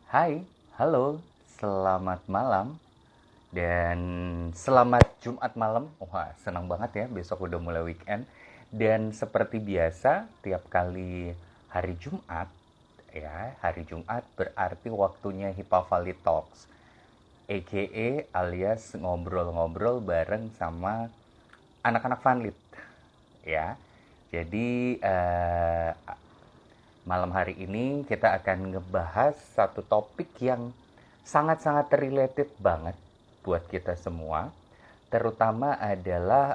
Hai, halo, selamat malam dan selamat Jumat malam. Wah, senang banget ya, besok udah mulai weekend. Dan seperti biasa, tiap kali hari Jumat, ya, hari Jumat berarti waktunya Hipa Valley Talks, aka alias ngobrol-ngobrol bareng sama anak-anak Vanlit, ya. Jadi malam hari ini kita akan ngebahas satu topik yang sangat-sangat related banget buat kita semua, terutama adalah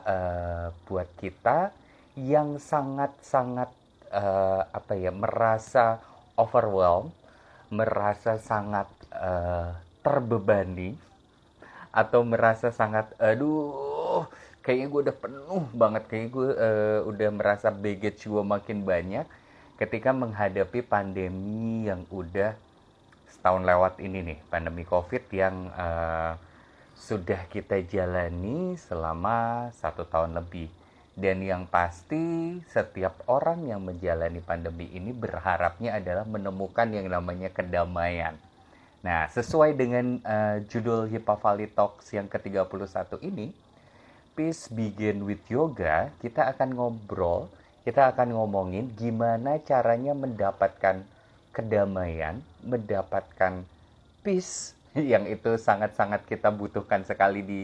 buat kita yang sangat-sangat apa ya, merasa overwhelmed, merasa sangat terbebani, atau merasa sangat aduh kayaknya gue udah penuh banget, kayaknya gue udah merasa baggage gue makin banyak ketika menghadapi pandemi yang udah setahun lewat ini nih, pandemi COVID yang sudah kita jalani selama 1 tahun lebih. Dan yang pasti setiap orang yang menjalani pandemi ini berharapnya adalah menemukan yang namanya kedamaian. Nah, sesuai dengan judul Hipa Valley Talks yang ke-31 ini, Peace Begin with Yoga, kita akan ngobrol, kita akan ngomongin gimana caranya mendapatkan kedamaian, mendapatkan peace yang itu sangat-sangat kita butuhkan sekali di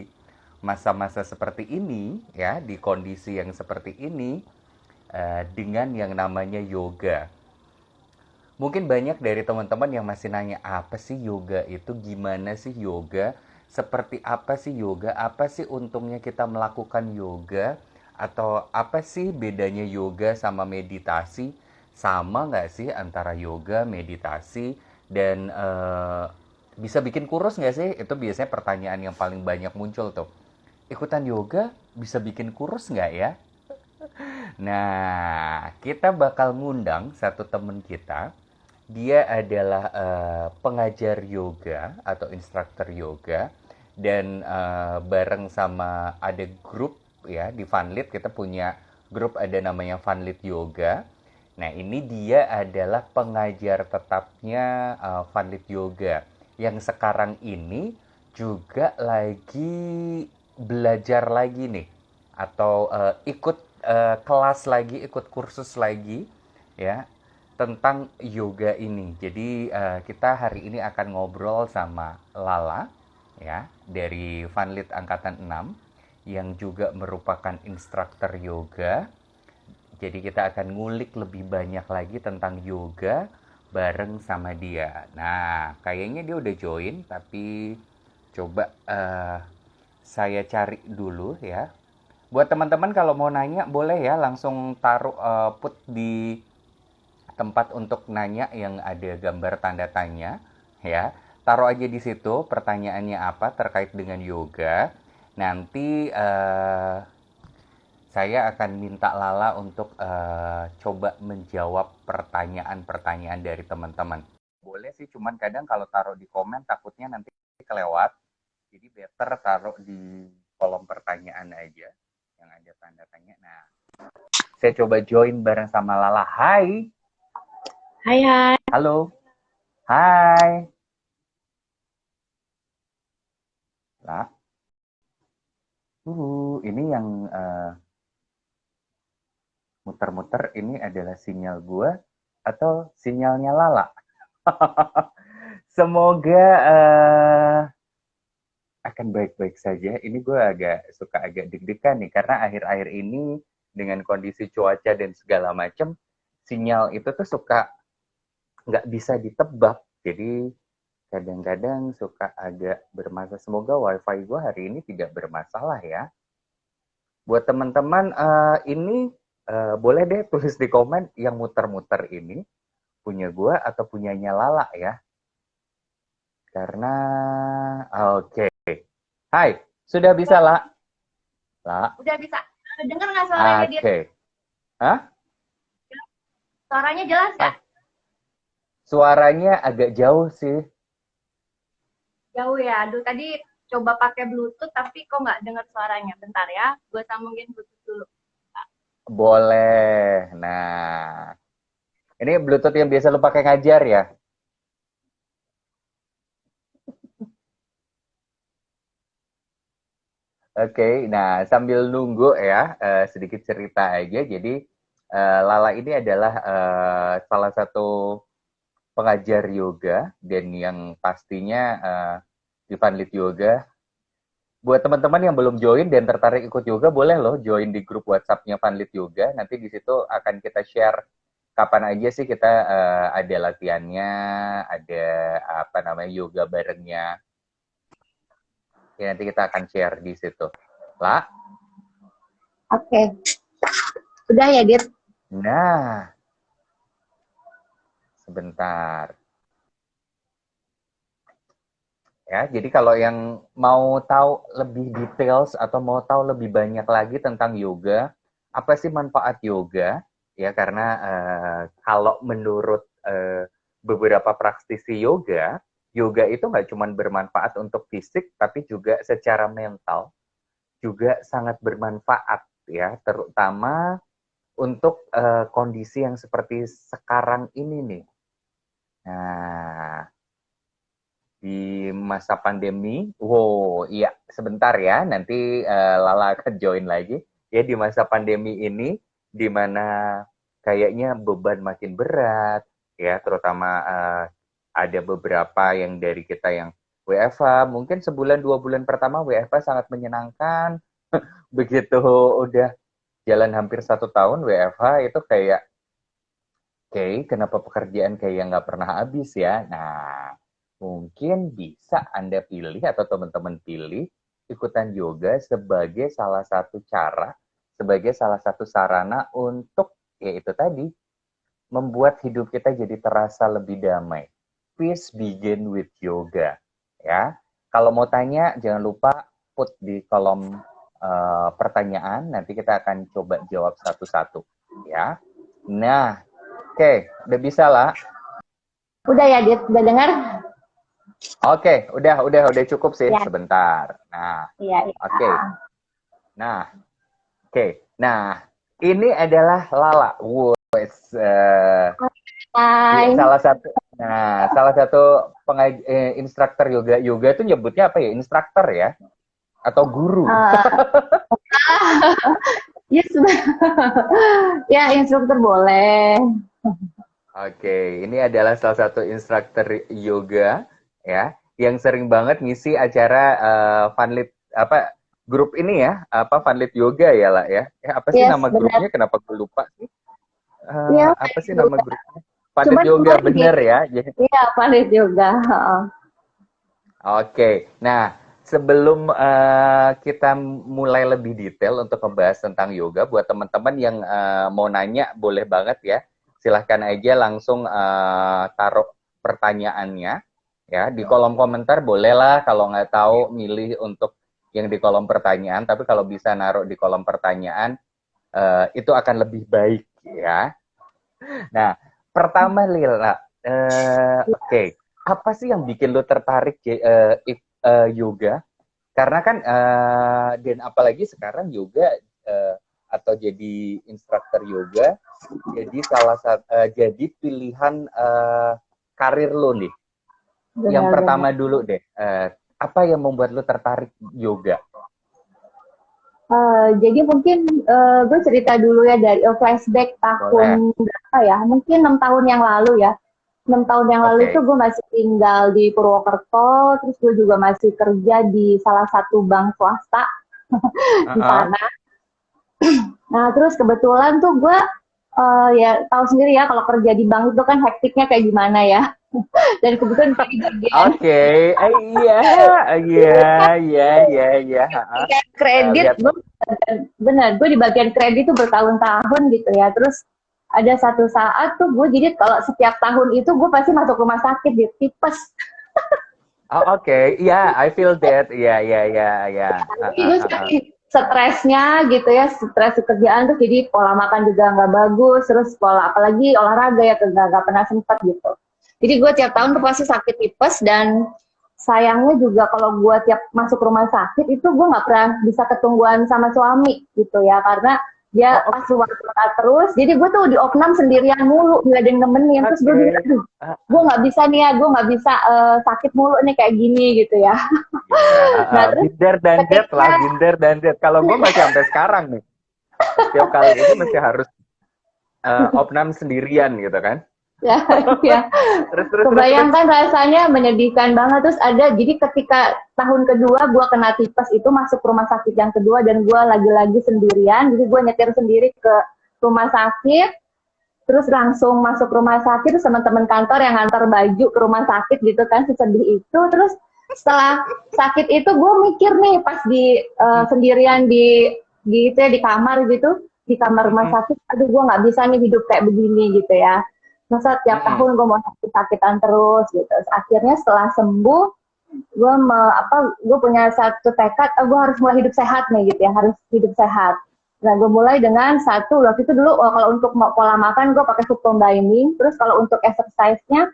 masa-masa seperti ini, ya, di kondisi yang seperti ini, dengan yang namanya yoga. Mungkin banyak dari teman-teman yang masih nanya, apa sih yoga itu? Gimana sih yoga? Seperti apa sih yoga? Apa sih untungnya kita melakukan yoga? Atau apa sih bedanya yoga sama meditasi? Sama nggak sih antara yoga, meditasi, dan bisa bikin kurus nggak sih? Itu biasanya pertanyaan yang paling banyak muncul tuh. Ikutan yoga bisa bikin kurus nggak ya? Nah, kita bakal ngundang satu temen kita. Dia adalah pengajar yoga atau instruktur yoga, dan bareng sama ada grup ya di Funlit, kita punya grup ada namanya Funlit Yoga. Nah, ini dia adalah pengajar tetapnya Funlit Yoga yang sekarang ini juga lagi belajar lagi nih, atau ikut kelas lagi, ikut kursus lagi, ya, tentang yoga ini. Jadi kita hari ini akan ngobrol sama Lala, ya, dari Funlit angkatan 6 yang juga merupakan instruktur yoga. Jadi kita akan ngulik lebih banyak lagi tentang yoga bareng sama dia. Nah, kayaknya dia udah join, tapi coba saya cari dulu ya. Buat teman-teman kalau mau nanya boleh ya, langsung taruh put di tempat untuk nanya yang ada gambar tanda tanya, ya. Taruh aja di situ pertanyaannya apa terkait dengan yoga. Nanti saya akan minta Lala untuk coba menjawab pertanyaan-pertanyaan dari teman-teman. Boleh sih, cuman kadang kalau taruh di komen takutnya nanti kelewat. Jadi better taruh di kolom pertanyaan aja yang ada tanda tanya. Nah, saya coba join bareng sama Lala. Hai. Hai hai, Halo. Hai. Lah, ini yang muter-muter ini adalah sinyal gua atau sinyalnya Lala? Semoga akan baik-baik saja. Ini gue agak deg-degan nih karena akhir-akhir ini dengan kondisi cuaca dan segala macam, sinyal itu tuh suka nggak bisa ditebak. Jadi kadang-kadang suka agak bermasalah. Semoga WiFi gue hari ini tidak bermasalah ya. Buat teman-teman ini boleh deh tulis di komen yang muter-muter ini punya gue atau punyanya Lala ya. Karena oke. Hai, sudah bisa Bang. lah. La. Udah bisa. Dengar nggak suaranya dia? Oke. Hah? Suaranya jelas nggak? Ah, suaranya agak jauh sih. Jauh ya. Aduh, tadi coba pakai Bluetooth tapi kok nggak dengar suaranya. Bentar ya, gue sambungin Bluetooth dulu. Boleh. Nah, ini Bluetooth yang biasa lu pakai ngajar ya? Oke, nah sambil nunggu ya, sedikit cerita aja. Jadi Lala ini adalah salah satu pengajar yoga dan yang pastinya di Funlit Yoga. Buat teman-teman yang belum join dan tertarik ikut yoga, boleh loh join di grup WhatsApp-nya Funlit Yoga. Nanti di situ akan kita share kapan aja sih kita ada latihannya, ada apa namanya yoga barengnya. Ya, nanti kita akan share di situ. Lah, Oke, udah ya, Dit? nah, sebentar. Ya, jadi kalau yang mau tahu lebih details atau mau tahu lebih banyak lagi tentang yoga, apa sih manfaat yoga? Ya, karena kalau menurut beberapa praktisi yoga, yoga itu nggak cuma bermanfaat untuk fisik, tapi juga secara mental juga sangat bermanfaat ya, terutama untuk kondisi yang seperti sekarang ini nih. Nah, di masa pandemi, wow, iya sebentar ya, nanti Lala akan join lagi. Ya di masa pandemi ini, di mana kayaknya beban makin berat, ya terutama ada beberapa yang dari kita yang WFH, mungkin sebulan 2 bulan pertama WFH sangat menyenangkan. Begitu udah jalan hampir 1 tahun WFH itu kayak, oke, kenapa pekerjaan kayak nggak pernah habis ya? Nah, mungkin bisa Anda pilih atau teman-teman pilih ikutan yoga sebagai salah satu cara, sebagai salah satu sarana untuk, yaitu tadi, membuat hidup kita jadi terasa lebih damai. Peace begin with yoga. Ya, kalau mau tanya, jangan lupa put di kolom pertanyaan, nanti kita akan coba jawab satu-satu. Ya, nah, oke, udah bisa lah. Udah ya, Dit? Udah dengar? Oke, udah cukup sih Ya, sebentar. Nah, iya, iya. oke. Nah, oke. Nah, ini adalah Lala. Wes, Hai. salah satu. Nah, salah satu instruktur yoga. Yoga itu nyebutnya apa ya? Instruktur ya? Atau guru? Uh, yes, ya instruktur boleh. Oke, ini adalah salah satu instruktur yoga ya, yang sering banget ngisi acara Funlit apa grup ini ya, apa Funlit Yoga ya lah ya. Apa sih Yes, nama benar. grupnya? Kenapa gue lupa sih? Iya, Apa sih nama juga. grupnya? Funlit Cuman Yoga kemarin bener ya. iya, valid juga. Oke, nah sebelum kita mulai lebih detail untuk membahas tentang yoga, buat teman-teman yang mau nanya boleh banget ya, silahkan aja langsung taruh pertanyaannya ya di kolom komentar, boleh lah kalau nggak tahu milih untuk yang di kolom pertanyaan, tapi kalau bisa naruh di kolom pertanyaan itu akan lebih baik ya. Nah, pertama Lila, oke, apa sih yang bikin lo tertarik yoga? Karena kan dan apalagi sekarang yoga atau jadi instruktur yoga jadi salah satu jadi pilihan karir lo nih. Yang Benar-benar. pertama dulu deh, apa yang membuat lo tertarik yoga? Jadi mungkin gue cerita dulu ya dari flashback Boleh. tahun berapa ya? Mungkin 6 tahun yang lalu ya. 6 tahun yang lalu itu Oke. gue masih tinggal di Purwokerto, terus gue juga masih kerja di salah satu bank swasta di Uh-uh. sana. Nah, terus kebetulan tuh gue ya tahu sendiri ya kalau kerja di bank itu kan hektiknya kayak gimana ya. Dan kebetulan gue di bagian Oke, iya, iya, iya, iya, iya. kredit, Lihat. gue bener, gue di bagian kredit tuh bertahun-tahun gitu ya. Terus ada satu saat tuh gue jadi kalau setiap tahun itu gue pasti masuk rumah sakit di tipes. Oh, oke, iya, I feel that, iya, iya, iya, iya. Jadi gue saking stresnya gitu ya, stres kerjaan tuh jadi pola makan juga nggak bagus, terus pola apalagi olahraga ya nggak pernah sempat gitu. Jadi gue tiap tahun tuh pasti sakit tipes dan sayangnya juga kalau gue tiap masuk rumah sakit itu gue nggak pernah bisa ketungguan sama suami gitu ya karena dia Oh, pas oke, luar kota terus jadi gue tuh di opnam sendirian mulu nggak ada yang nemenin terus gue bilang oke. aduh gue nggak bisa nih ya gue nggak bisa sakit mulu nih kayak gini gitu ya. Iya, Nah terus binder dan dead ketika lah, binder dan dead. Kalau gue masih sampai sekarang nih, setiap kali ini masih harus opnam sendirian gitu kan. ya, ya Terus. kebayangkan rasanya menyedihkan banget. Terus ada, jadi ketika tahun kedua gue kena tipes itu masuk rumah sakit yang kedua dan gue lagi-lagi sendirian. Jadi gue nyetir sendiri ke rumah sakit, terus langsung masuk rumah sakit, terus teman-teman kantor yang ngantar baju ke rumah sakit gitu kan, sesedih itu. Terus setelah sakit itu gue mikir nih pas di sendirian itu ya, di kamar gitu, di kamar rumah sakit, aduh gue nggak bisa nih hidup kayak begini gitu ya, masa tiap tahun gue mau sakit-sakitan terus gitu. Terus akhirnya setelah sembuh gue punya satu tekad, gue harus mulai hidup sehat nih gitu ya, harus hidup sehat. Nah, gue mulai dengan satu, waktu itu dulu kalau untuk pola makan gue pakai food combining. Terus kalau untuk exercise-nya,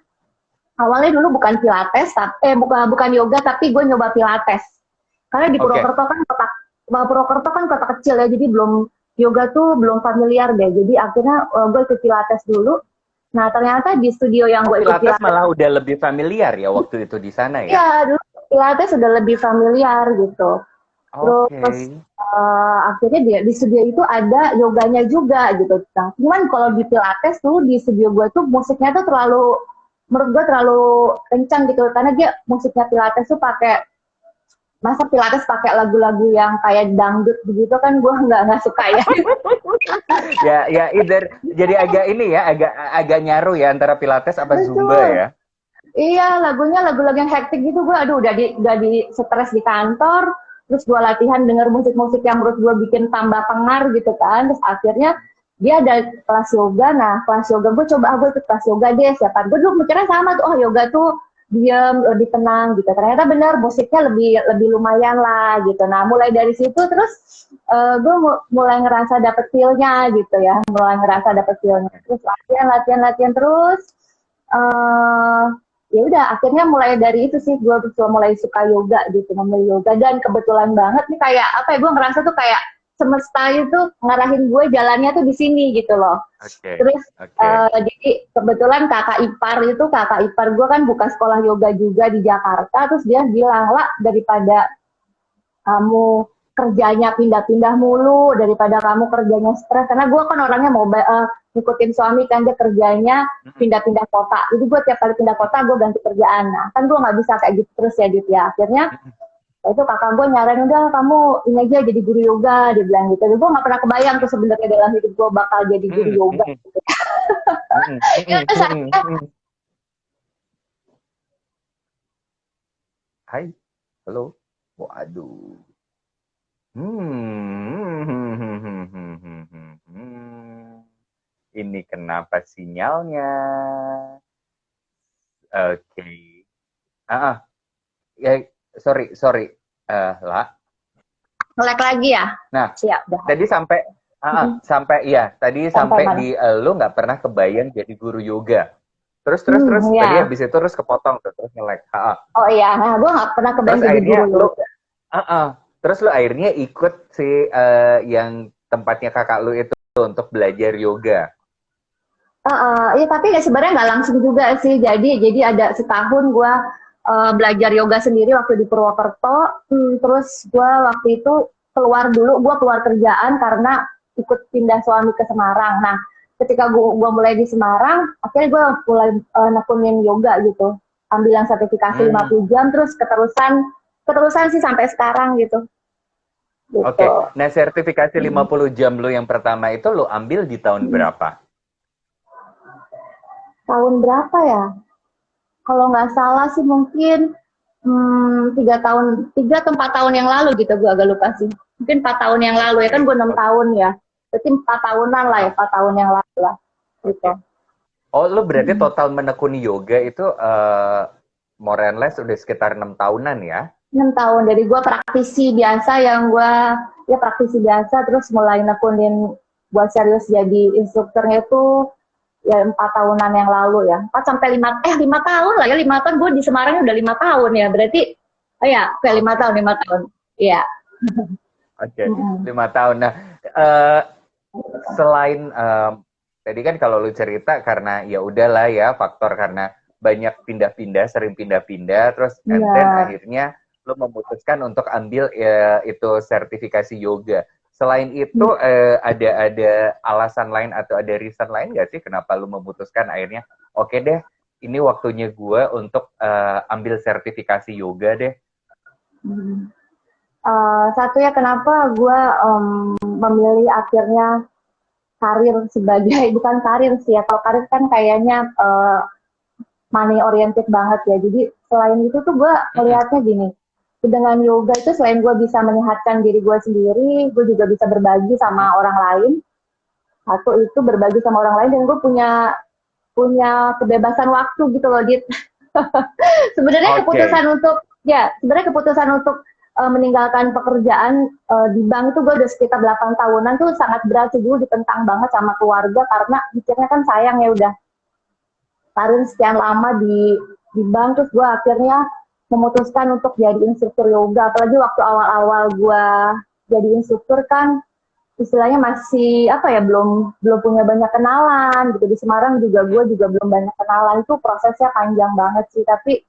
awalnya dulu bukan pilates, bukan yoga, tapi gue nyoba pilates. Karena di Purwokerto kan kota kecil ya, jadi belum yoga tuh belum familiar deh. Jadi akhirnya gue ikut pilates dulu. Nah, ternyata di studio yang gue ikut Pilates malah udah lebih familiar ya waktu itu di sana ya? Iya, dulu pilates sudah lebih familiar gitu. Terus akhirnya di studio itu ada yoganya juga gitu. Nah, cuman kalau di pilates tuh di studio gue tuh musiknya tuh menurut gue terlalu kencang gitu, karena dia musiknya pilates tuh masa pilates pakai lagu-lagu yang kayak dangdut begitu kan, gue nggak suka ya. Ya jadi agak ini ya, agak nyaru ya antara pilates apa zumba ya. Iya, lagunya lagu-lagu yang hektik gitu. Gue udah di stres di kantor, terus gue latihan denger musik-musik yang menurut gue bikin tambah pengar gitu kan. Terus akhirnya dia ada kelas yoga. Nah, kelas yoga gue gue ikut kelas yoga deh. Siapa? Gue dulu mikirnya sama tuh, oh yoga tuh diem, lebih tenang gitu. Ternyata benar, musiknya lebih lumayan lah gitu. Nah, mulai dari situ terus gue mulai ngerasa dapet feel-nya gitu ya. Terus latihan terus. Ya udah, akhirnya mulai dari itu sih gue mulai suka yoga gitu, memilih yoga. Dan kebetulan banget nih, kayak apa ya, gue ngerasa tuh kayak semesta itu ngarahin gue jalannya tuh di sini gitu loh. Terus jadi kebetulan kakak ipar gue kan buka sekolah yoga juga di Jakarta. Terus dia bilang, lah daripada kamu kerjanya pindah-pindah mulu, daripada kamu kerjanya stres, karena gue kan orangnya mau ngikutin suami kan, dia kerjanya pindah-pindah kota, jadi gue tiap kali pindah kota gue ganti kerjaan. Nah kan gue nggak bisa kayak gitu terus ya Dit ya. Akhirnya itu kakak gue nyaranin, udah kamu ini aja jadi guru yoga, dia bilang gitu. Gue nggak pernah kebayang tuh sebenarnya dalam hidup gue bakal jadi guru yoga gitu. Hai, halo, waduh. Ini kenapa sinyalnya? Oke. Ya, sorry. Lah. Nge-lag lagi ya? Nah, siap dah. Tadi sampai di lu nggak pernah kebayang jadi guru yoga. Terus ya. tadi habis itu terus kepotong terus nge-lag. Oh iya, nah gue nggak pernah kebayang jadi guru yoga. Terus lu akhirnya ikut yang tempatnya kakak lu itu untuk belajar yoga. Iya, tapi sebenarnya nggak langsung juga sih. Jadi ada setahun gue belajar yoga sendiri waktu di Purwokerto. Terus gue waktu itu keluar kerjaan karena ikut pindah suami ke Semarang. Nah, ketika gue mulai di Semarang, akhirnya gue mulai nekunin yoga gitu. Ambil yang sertifikasi 50 jam, terus keterusan sih sampai sekarang gitu. Oke. Nah, sertifikasi 50 jam lu yang pertama itu lu ambil di tahun berapa? Tahun berapa ya? Kalau nggak salah sih mungkin 3 atau 4 tahun yang lalu gitu, gue agak lupa sih. Mungkin 4 tahun yang lalu ya, kan gue 6 tahun ya. Berarti 4 tahunan lah ya, 4 tahun yang lalu lah. Gitu. Oh, lu berarti total menekuni yoga itu more and less udah sekitar 6 tahunan ya? 6 tahun, dari gue praktisi biasa terus mulai nekunin buat serius jadi instrukturnya itu ya 4 tahunan yang lalu ya. 4 sampai 5 tahun lah ya, 5 tahun. Gue di Semarang udah 5 tahun ya, berarti kayak 5 tahun. Iya. Oke, 5 tahun. Nah, selain tadi kan kalau lu cerita karena ya udahlah ya, faktor karena banyak sering pindah-pindah, terus and then akhirnya lo memutuskan untuk ambil itu sertifikasi yoga. Selain itu ada alasan lain atau ada reason lain nggak sih kenapa lo memutuskan akhirnya oke deh ini waktunya gue untuk ambil sertifikasi yoga deh. Satu ya kenapa gue memilih akhirnya karir sebagai bukan karir sih ya, kalau karir kan kayaknya money oriented banget ya. Jadi selain itu tuh gue melihatnya gini, dengan yoga itu selain gue bisa menyehatkan diri gue sendiri, gue juga bisa berbagi sama orang lain. Satu itu berbagi sama orang lain, dan gue punya kebebasan waktu gitu loh, Dit. Sebenarnya keputusan untuk meninggalkan pekerjaan di bank itu gue udah sekitar 8 tahunan tuh sangat berat sih, gue ditentang banget sama keluarga karena mikirnya kan sayang ya udah karir sekian lama di bank, terus gue akhirnya memutuskan untuk jadi instruktur yoga. Apalagi waktu awal-awal gue jadi instruktur kan istilahnya masih belum punya banyak kenalan gitu. Di Semarang juga gue juga belum banyak kenalan, itu prosesnya panjang banget sih. Tapi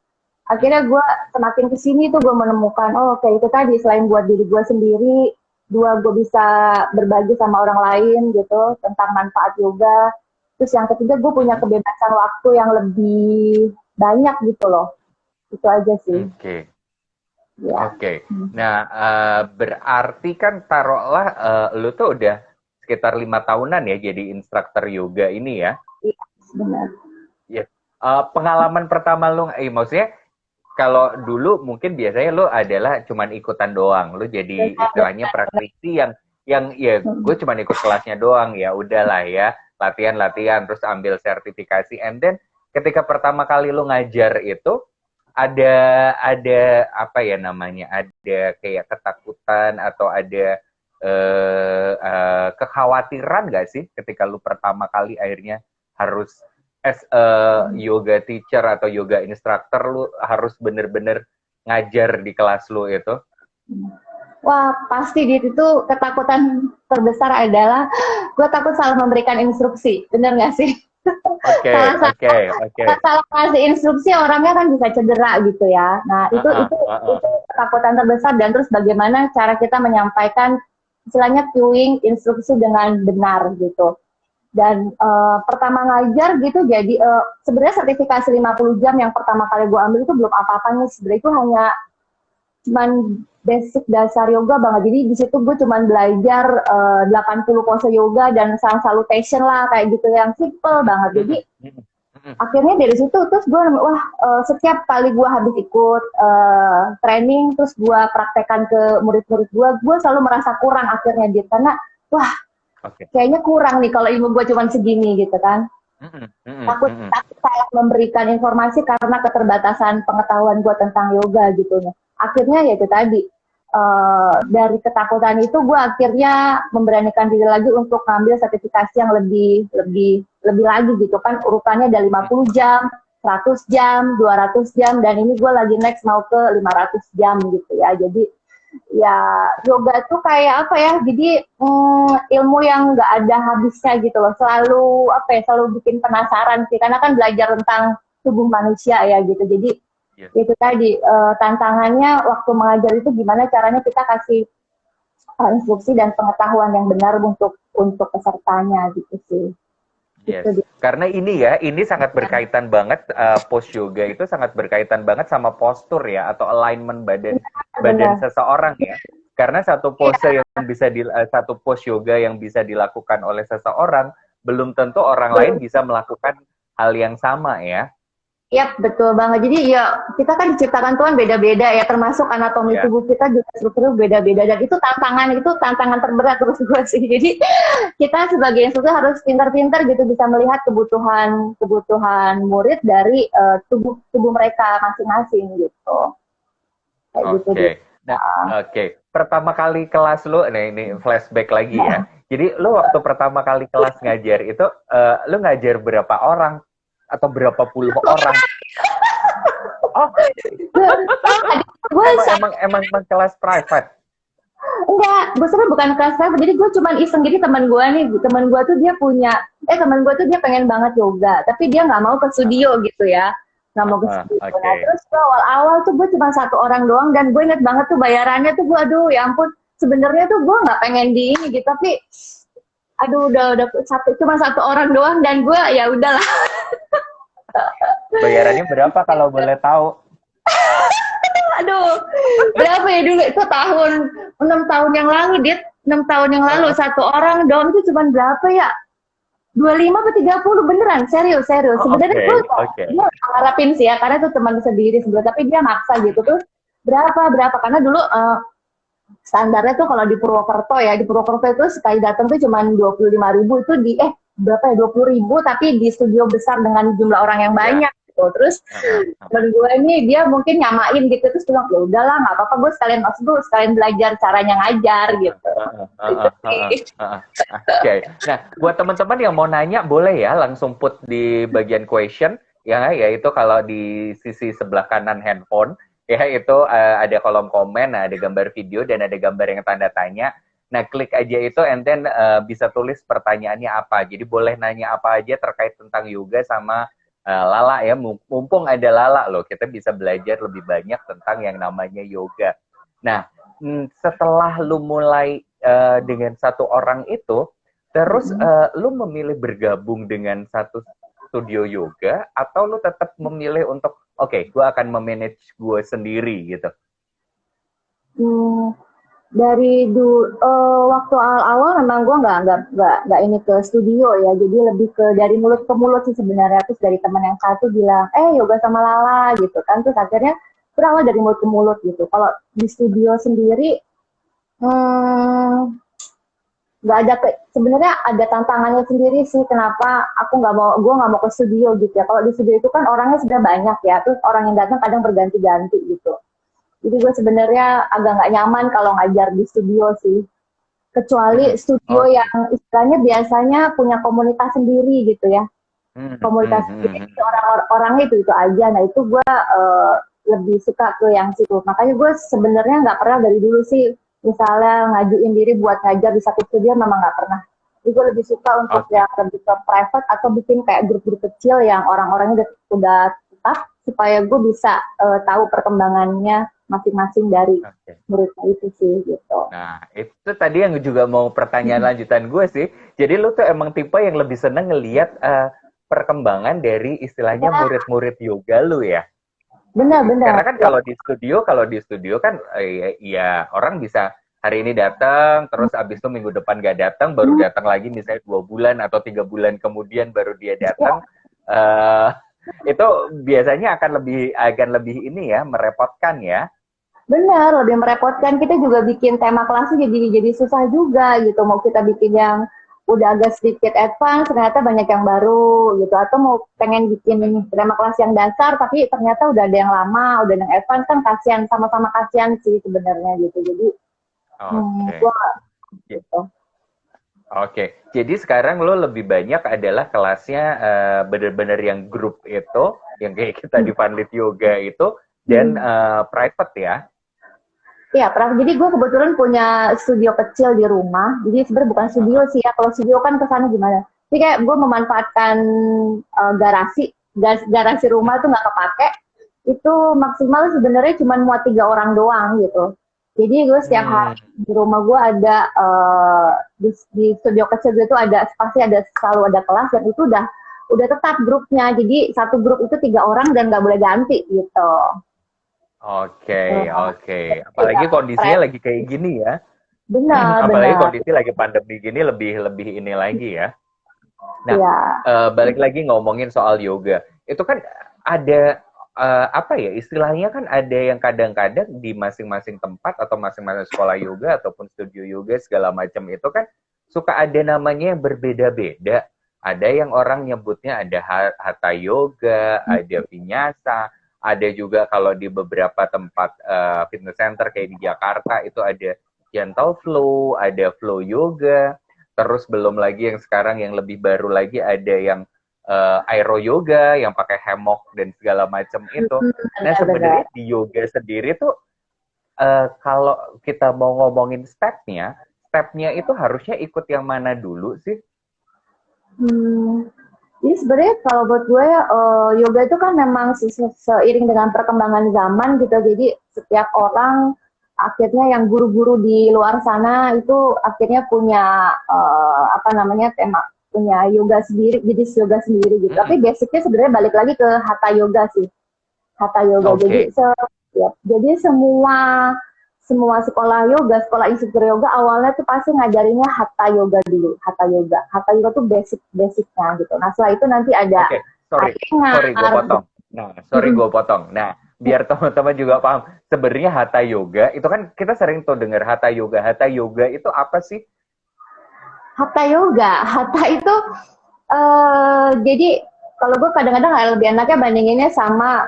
akhirnya gue semakin kesini tuh gue menemukan kayak itu tadi, selain buat diri gue sendiri, dua gue bisa berbagi sama orang lain gitu tentang manfaat yoga. Terus yang ketiga gue punya kebebasan waktu yang lebih banyak gitu loh. Itu aja sih. Oke. Ya. Oke. Nah, berarti kan taruhlah lu tuh udah sekitar 5 tahunan ya jadi instruktur yoga ini ya? Iya, benar. Ya. Pengalaman pertama lu, maksudnya kalau dulu mungkin biasanya lu adalah cuman ikutan doang, lu jadi istilahnya praktisi yang ya gue cuman ikut kelasnya doang, ya udahlah ya, latihan terus ambil sertifikasi, and then ketika pertama kali lu ngajar itu ada apa ya namanya, ada kayak ketakutan atau ada kekhawatiran gak sih ketika lu pertama kali akhirnya harus as a yoga teacher atau yoga instructor, lu harus bener-bener ngajar di kelas lu itu? Wah, pasti itu ketakutan terbesar adalah gue takut salah memberikan instruksi, bener nggak sih? Oke. Salah ngasih instruksi orangnya kan bisa cedera gitu ya. Nah itu ketakutan terbesar, dan terus bagaimana cara kita menyampaikan istilahnya cueing instruksi dengan benar gitu. Dan pertama ngajar gitu, jadi sebenarnya sertifikasi 50 jam yang pertama kali gue ambil itu belum apa-apanya, sebenarnya itu hanya cuman basic dasar yoga banget. Jadi di situ gue cuman belajar 80 pose yoga dan sun salutation lah, kayak gitu yang simple banget. Jadi akhirnya dari situ terus gue setiap kali gue habis ikut training terus gue praktekkan ke murid-murid gue selalu merasa kurang akhirnya gitu, karena kayaknya kurang nih kalau ilmu gue cuman segini gitu kan. Takut salah memberikan informasi karena keterbatasan pengetahuan gue tentang yoga gitu. Akhirnya ya itu tadi, dari ketakutan itu gue akhirnya memberanikan diri lagi untuk ngambil sertifikasi yang lebih lagi gitu kan, urutannya ada 50 jam, 100 jam, 200 jam, dan ini gue lagi next mau ke 500 jam gitu ya. Jadi ya yoga tuh kayak apa ya, jadi ilmu yang nggak ada habisnya gitu loh, selalu bikin penasaran sih, karena kan belajar tentang tubuh manusia ya gitu. Jadi itu tadi tantangannya waktu mengajar itu gimana caranya kita kasih instruksi dan pengetahuan yang benar untuk pesertanya gitu sih. Yes. Karena ini sangat berkaitan banget, pose yoga itu sangat berkaitan banget sama postur ya, atau alignment badan seseorang ya. Karena satu pose satu pose yoga yang bisa dilakukan oleh seseorang belum tentu orang lain bisa melakukan hal yang sama ya. Iya, betul banget. Jadi ya kita kan diciptakan Tuhan beda-beda ya, termasuk anatomi tubuh kita juga strukturnya beda-beda, dan itu tantangan terberat terus gue sih. Jadi kita sebagai instruktur harus pintar-pintar gitu bisa melihat kebutuhan murid dari tubuh mereka masing-masing gitu. Oke. Pertama kali kelas lu, ini flashback lagi ya. Jadi lu waktu pertama kali kelas ngajar itu, lu ngajar berapa orang? Atau berapa puluh orang? Emang kelas private? Enggak, gue sebenarnya bukan kelas private. Jadi gue cuma iseng. Jadi teman gue tuh dia pengen banget yoga, tapi dia nggak mau ke studio gitu ya. nggak mau ke Oke. studio. Nah, Okay. terus gue awal-awal tuh gue cuma satu orang doang dan gue inget banget tuh bayarannya tuh gue aduh ya ampun sebenarnya tuh gue nggak pengen di ini gitu tapi aduh udah cuma satu orang doang dan gue ya udahlah. Bayarannya berapa kalau boleh tahu? Aduh berapa ya dulu itu 6 tahun yang lalu dit 6 tahun yang lalu satu orang doang itu cuma berapa ya 25 atau 30 beneran serius serius Oh, sebenarnya oke, oke. gue harapin sih ya karena itu teman sendiri sebenarnya tapi dia maksa gitu tuh berapa karena dulu standarnya tuh kalau di Purwokerto ya di Purwokerto itu sekali datang tuh cuma 25.000 itu di berapa ya 20.000 tapi di studio besar dengan jumlah orang yang Ya. banyak gitu terus temen gue ini dia mungkin nyamain gitu terus bilang ya udahlah nggak apa-apa gue sekalian maksud gue sekalian belajar caranya ngajar gitu. Gitu sih. Oke. Nah, buat teman-teman yang mau nanya boleh ya langsung put di bagian question ya, yaitu kalau di sisi sebelah kanan handphone ya itu ada kolom komen, ada gambar video dan ada gambar yang tanda tanya. Nah, klik aja itu and then bisa tulis pertanyaannya apa. Jadi boleh nanya apa aja terkait tentang yoga sama Lala ya. Mumpung ada Lala loh, kita bisa belajar lebih banyak tentang yang namanya yoga. Nah, setelah lu mulai dengan satu orang itu, terus lu memilih bergabung dengan satu studio yoga atau lu tetap memilih untuk oke, gue akan memanage gue sendiri gitu. Hmm, dari waktu awal-awal memang gue nggak ini ke studio ya jadi lebih ke dari mulut ke mulut sih sebenarnya terus dari teman yang satu bilang yoga sama Lala gitu kan terus akhirnya berawal dari mulut ke mulut gitu kalau di studio sendiri hmm, nggak ada sebenarnya ada tantangannya sendiri sih kenapa gue nggak mau ke studio gitu ya kalau di studio itu kan orangnya sudah banyak ya terus orang yang datang kadang berganti-ganti gitu jadi gue sebenarnya agak nggak nyaman kalau ngajar di studio sih kecuali studio Oh. yang istilahnya biasanya punya komunitas sendiri gitu ya komunitas sendiri orang-orangnya itu aja nah itu gue lebih suka ke yang situ makanya gue sebenarnya nggak pernah dari dulu sih misalnya ngajuin diri buat ngajar di satu studio memang nggak pernah jadi gue lebih suka untuk Oke. yang lebih ke private atau bikin kayak grup-grup kecil yang orang-orangnya udah tetap supaya gue bisa tahu perkembangannya masing-masing dari Oke. muridnya itu sih gitu. Nah, itu tadi yang juga mau pertanyaan lanjutan gue sih. Jadi lu tuh emang tipe yang lebih seneng ngelihat perkembangan dari istilahnya Ya, murid-murid yoga lu ya. Karena benar-benar. kan Ya. kalau di studio kan ya orang bisa hari ini datang, terus abis itu minggu depan gak datang, baru datang lagi misalnya 2 bulan atau 3 bulan kemudian baru dia Ya, datang. eh itu biasanya akan lebih ini ya merepotkan ya. benar, lebih merepotkan. Kita juga bikin tema kelasnya jadi susah juga gitu. Mau kita bikin yang udah agak sedikit advance, ternyata banyak yang baru gitu. Atau mau pengen bikin tema kelas yang dasar, tapi ternyata udah ada yang lama, udah ada yang advance kan kasihan, sama-sama kasihan sih sebenarnya gitu. Jadi, Oke. gua gitu. Oke, jadi sekarang lo lebih banyak adalah kelasnya bener-bener yang grup itu, yang kayak kita di Funlit Yoga itu, dan private ya. Iya, jadi gue kebetulan punya studio kecil di rumah. Jadi sebenarnya bukan studio sih ya. Kalau studio kan kesana gimana? Jadi kayak gue memanfaatkan garasi rumah itu nggak kepake. Itu maksimal sebenarnya cuma muat 3 orang doang gitu. Jadi gue setiap hari di rumah gue ada di studio kecil itu ada pasti ada selalu ada kelas dan itu udah tetap grupnya. Jadi satu grup itu 3 orang dan nggak boleh ganti gitu. Oke, oke. Iya, Apalagi kondisinya lagi kayak gini ya. benar, Apalagi benar. kondisi lagi pandemi gini lebih ini lagi ya. Nah, Iya. balik lagi ngomongin soal yoga. Itu kan ada apa ya istilahnya kan ada yang kadang-kadang di masing-masing tempat atau masing-masing sekolah yoga ataupun studio yoga segala macam itu kan suka ada namanya yang berbeda-beda. Ada yang orang nyebutnya ada hatha yoga, ada vinyasa, ada juga kalau di beberapa tempat fitness center kayak di Jakarta itu ada gentle flow, ada flow yoga. Terus belum lagi yang sekarang yang lebih baru lagi ada yang aero yoga yang pakai hammock dan segala macam itu. Nah Benar-benar. sebenarnya di yoga sendiri tuh kalau kita mau ngomongin stepnya itu harusnya ikut yang mana dulu sih? Hmm. Jadi sebenarnya kalau buat gue yoga itu kan memang seiring dengan perkembangan zaman gitu. Jadi setiap orang akhirnya yang guru-guru di luar sana itu akhirnya punya apa namanya tema punya yoga sendiri, jadi yoga sendiri gitu. Tapi basicnya sebenarnya balik lagi ke hatha yoga sih. Hatha yoga. Jadi Oke. ya, jadi semua semua sekolah yoga, sekolah instruktur yoga awalnya tuh pasti ngajarinnya hatha yoga dulu, hatha yoga. Hatha yoga tuh basicnya gitu. Nah setelah itu nanti ada Oke, sorry, sorry gue ayengar. potong. Nah, sorry gue potong. Nah, biar teman-teman juga paham, sebenarnya hatha yoga itu kan kita sering tuh dengar hatha yoga. Hatha yoga itu apa sih? Hatha yoga, hatha itu jadi kalau gue kadang-kadang lebih enaknya bandinginnya sama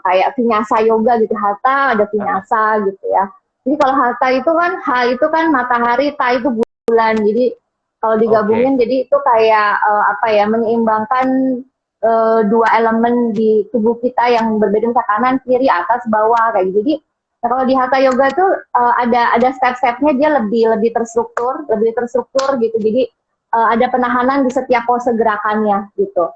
kayak vinyasa yoga gitu. Hatha ada vinyasa gitu ya. Jadi kalau hatha itu kan itu kan matahari, ta itu bulan. Jadi kalau Oke, digabungin jadi itu kayak apa ya menyeimbangkan dua elemen di tubuh kita yang berbeda misalnya kanan, kiri, atas, bawah kayak gitu. Jadi kalau di hatha yoga tuh ada step-stepnya dia lebih terstruktur gitu. Jadi ada penahanan di setiap pose gerakannya gitu.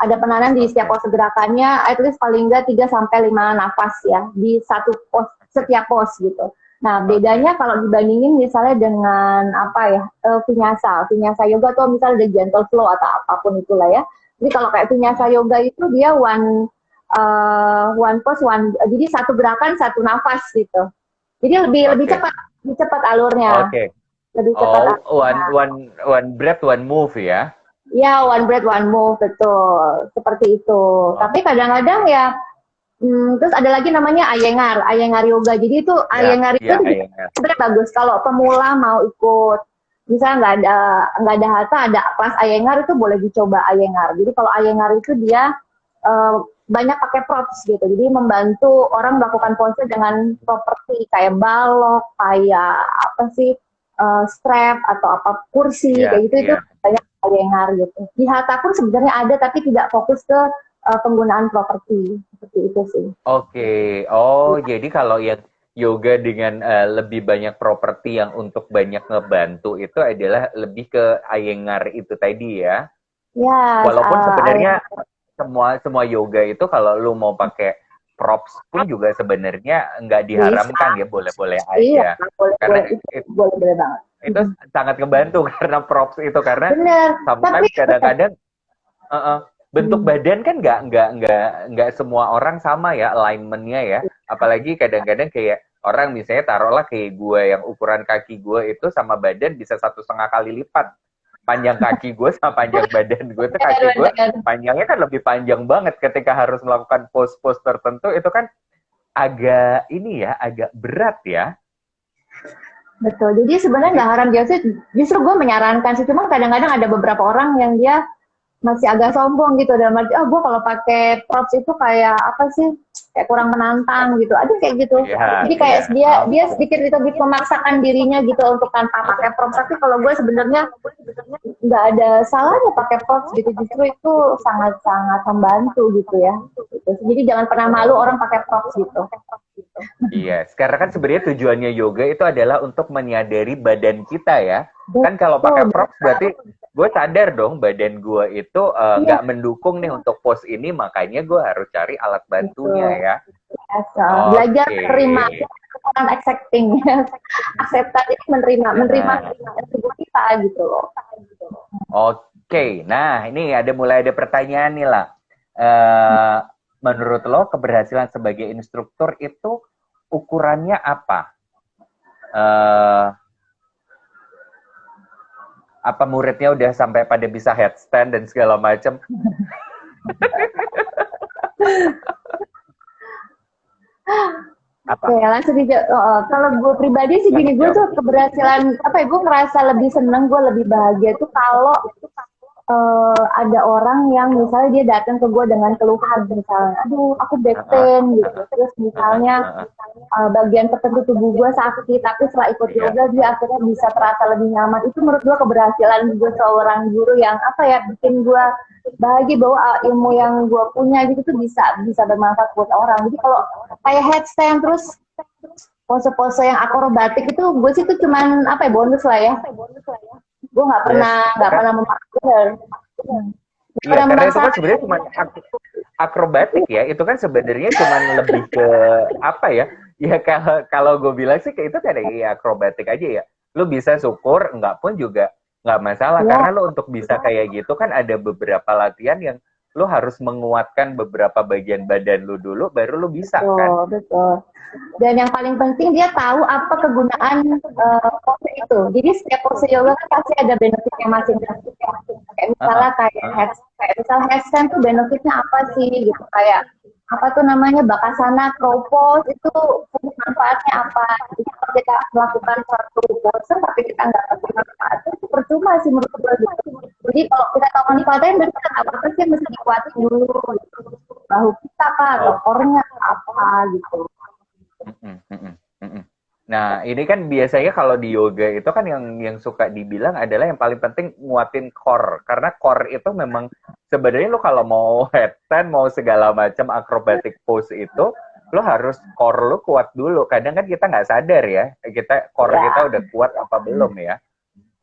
Ada penahanan di setiap oke, pose gerakannya, at least paling enggak 3 sampai 5 nafas ya di satu pose oke, setiap pose gitu. Nah, oke, bedanya kalau dibandingin misalnya dengan apa ya, vinyasa yoga tuh misalnya ada gentle flow atau apapun itulah ya. Jadi kalau kayak vinyasa yoga itu dia one pose jadi satu gerakan satu nafas gitu. Jadi oke, lebih cepat alurnya, oke. lebih cepat Oh, alurnya. one breath, one move ya. Ya, one breath, one move, betul. Seperti itu. Oh, Tapi kadang-kadang ya, terus ada lagi namanya Ayengar Yoga. Jadi itu ya, Ayengar itu ya, ya. sebenarnya bagus. Kalau pemula mau ikut, misalnya nggak ada hatha, ada kelas Ayengar itu boleh dicoba Ayengar. Jadi kalau Ayengar itu dia eh, banyak pakai props gitu. Jadi membantu orang melakukan pose dengan properti kayak balok, kayak apa sih, strap atau apa kursi Iya, kayak gitu itu iya. banyak Ayengar gitu. Di hatha pun sebenarnya ada tapi tidak fokus ke penggunaan properti seperti itu sih. Oke. Oh, jadi kalau yang yoga dengan lebih banyak properti yang untuk banyak ngebantu itu adalah lebih ke Iyengar itu tadi ya. Ya, Walaupun sebenarnya Ayengar semua semua yoga itu kalau lu mau pakai props pun juga sebenarnya nggak bisa. diharamkan ya, boleh-boleh Iya, aja. boleh Karena boleh itu boleh boleh banget. itu sangat ngebantu karena props itu karena Bener, tapi sometimes kadang-kadang bentuk badan kan nggak semua orang sama ya alignmentnya ya. Apalagi kadang-kadang kayak orang misalnya taruhlah kayak gue yang ukuran kaki gue itu sama badan bisa 1,5 kali lipat. Panjang kaki gue sama panjang badan gue tuh kaki gue benar-benar panjangnya kan lebih panjang banget ketika harus melakukan pose-pose tertentu itu kan agak ini ya agak berat ya. betul. Jadi sebenarnya Jadi nggak haram justru gue menyarankan sih. Cuma kadang-kadang ada beberapa orang yang dia masih agak sombong gitu dalam arti gue kalau pakai props itu kayak apa sih kayak kurang menantang gitu ada kayak gitu ya jadi ya kayak dia oke. sedikit lebih memaksakan dirinya gitu untuk tanpa pakai props tapi kalau gue sebenarnya nggak ada salahnya pakai props gitu justru itu sangat sangat membantu gitu ya gitu. Jadi jangan pernah malu Oh. orang pakai props gitu. Iya, sekarang kan sebenarnya tujuannya yoga itu adalah untuk menyadari badan kita ya. Kan kalau pakai Betul, props berarti gue sadar dong badan gue itu iya, nggak mendukung nih untuk pose ini, makanya gue harus cari alat bantunya betul. ya. Biasa. Belajar Oke, menerima, bukan accepting. Acceptance itu menerima nah, tubuh kita gitu loh. oke. Nah, ini mulai ada pertanyaan nih lah. Eh, menurut lo keberhasilan sebagai instruktur itu ukurannya apa? Eh, apa muridnya udah sampai pada bisa headstand dan segala macam? Oke, Apa? langsung dijawab. Kalau gue pribadi sih gini, Langsung gue jawab. tuh keberhasilan apa ya? Gue ngerasa lebih seneng, gue lebih bahagia tuh kalau ada orang yang misalnya dia datang ke gue dengan keluhan misalnya, aduh aku back Heeh, pain gitu, heeh, terus heeh, misalnya heeh. bagian tertentu tubuh gue sakit, tapi setelah ikut Iya, yoga dia akhirnya bisa terasa lebih nyaman. Itu menurut gue keberhasilan gue seorang guru yang apa ya bikin gue bahagia bahwa ilmu yang gue punya gitu tuh bisa bisa bermanfaat buat orang. Jadi kalau kayak headstand terus pose-pose yang akrobatik itu gue sih itu cuman apa ya bonus lah ya. Gue nggak yes. pernah Kan memakai. Iya, Orang karena bang itu kan sana. sebenarnya cuma akrobatik ya. Itu kan sebenarnya cuma lebih ke apa ya? Ya kalau kalau gue bilang sih kayak itu kan ya akrobatik aja ya. Lu bisa syukur, enggak pun juga nggak masalah. Ya, Karena lu untuk bisa kayak gitu kan ada beberapa latihan yang lu harus menguatkan beberapa bagian badan lu dulu, baru lu bisa kan? betul, betul. Dan yang paling penting dia tahu apa kegunaan pose itu. Jadi setiap pose yoga kan pasti ada benefitnya masing-masing. Kayak misalnya Heeh, kayak misal handstand tuh benefitnya apa sih gitu, kayak apa tuh namanya bakasana, crow pose itu manfaatnya apa. Jadi kalau kita melakukan suatu pose tapi kita nggak tahu manfaatnya itu percuma sih menurut gue gitu. Jadi kalau kita tahu manfaatnya berarti kita apa sih mesti dikuatin dulu gitu. Bahu kita apa atau oh, core-nya apa gitu. mm-mm, mm-mm, mm-mm. Nah, ini kan biasanya kalau di yoga itu kan yang suka dibilang adalah yang paling penting nguatin core. Karena core itu memang sebenarnya lo kalau mau headstand, mau segala macam akrobatik pose itu, lo harus core lo kuat dulu. Kadang kan kita nggak sadar ya, kita core kita Ya. udah kuat apa belum ya.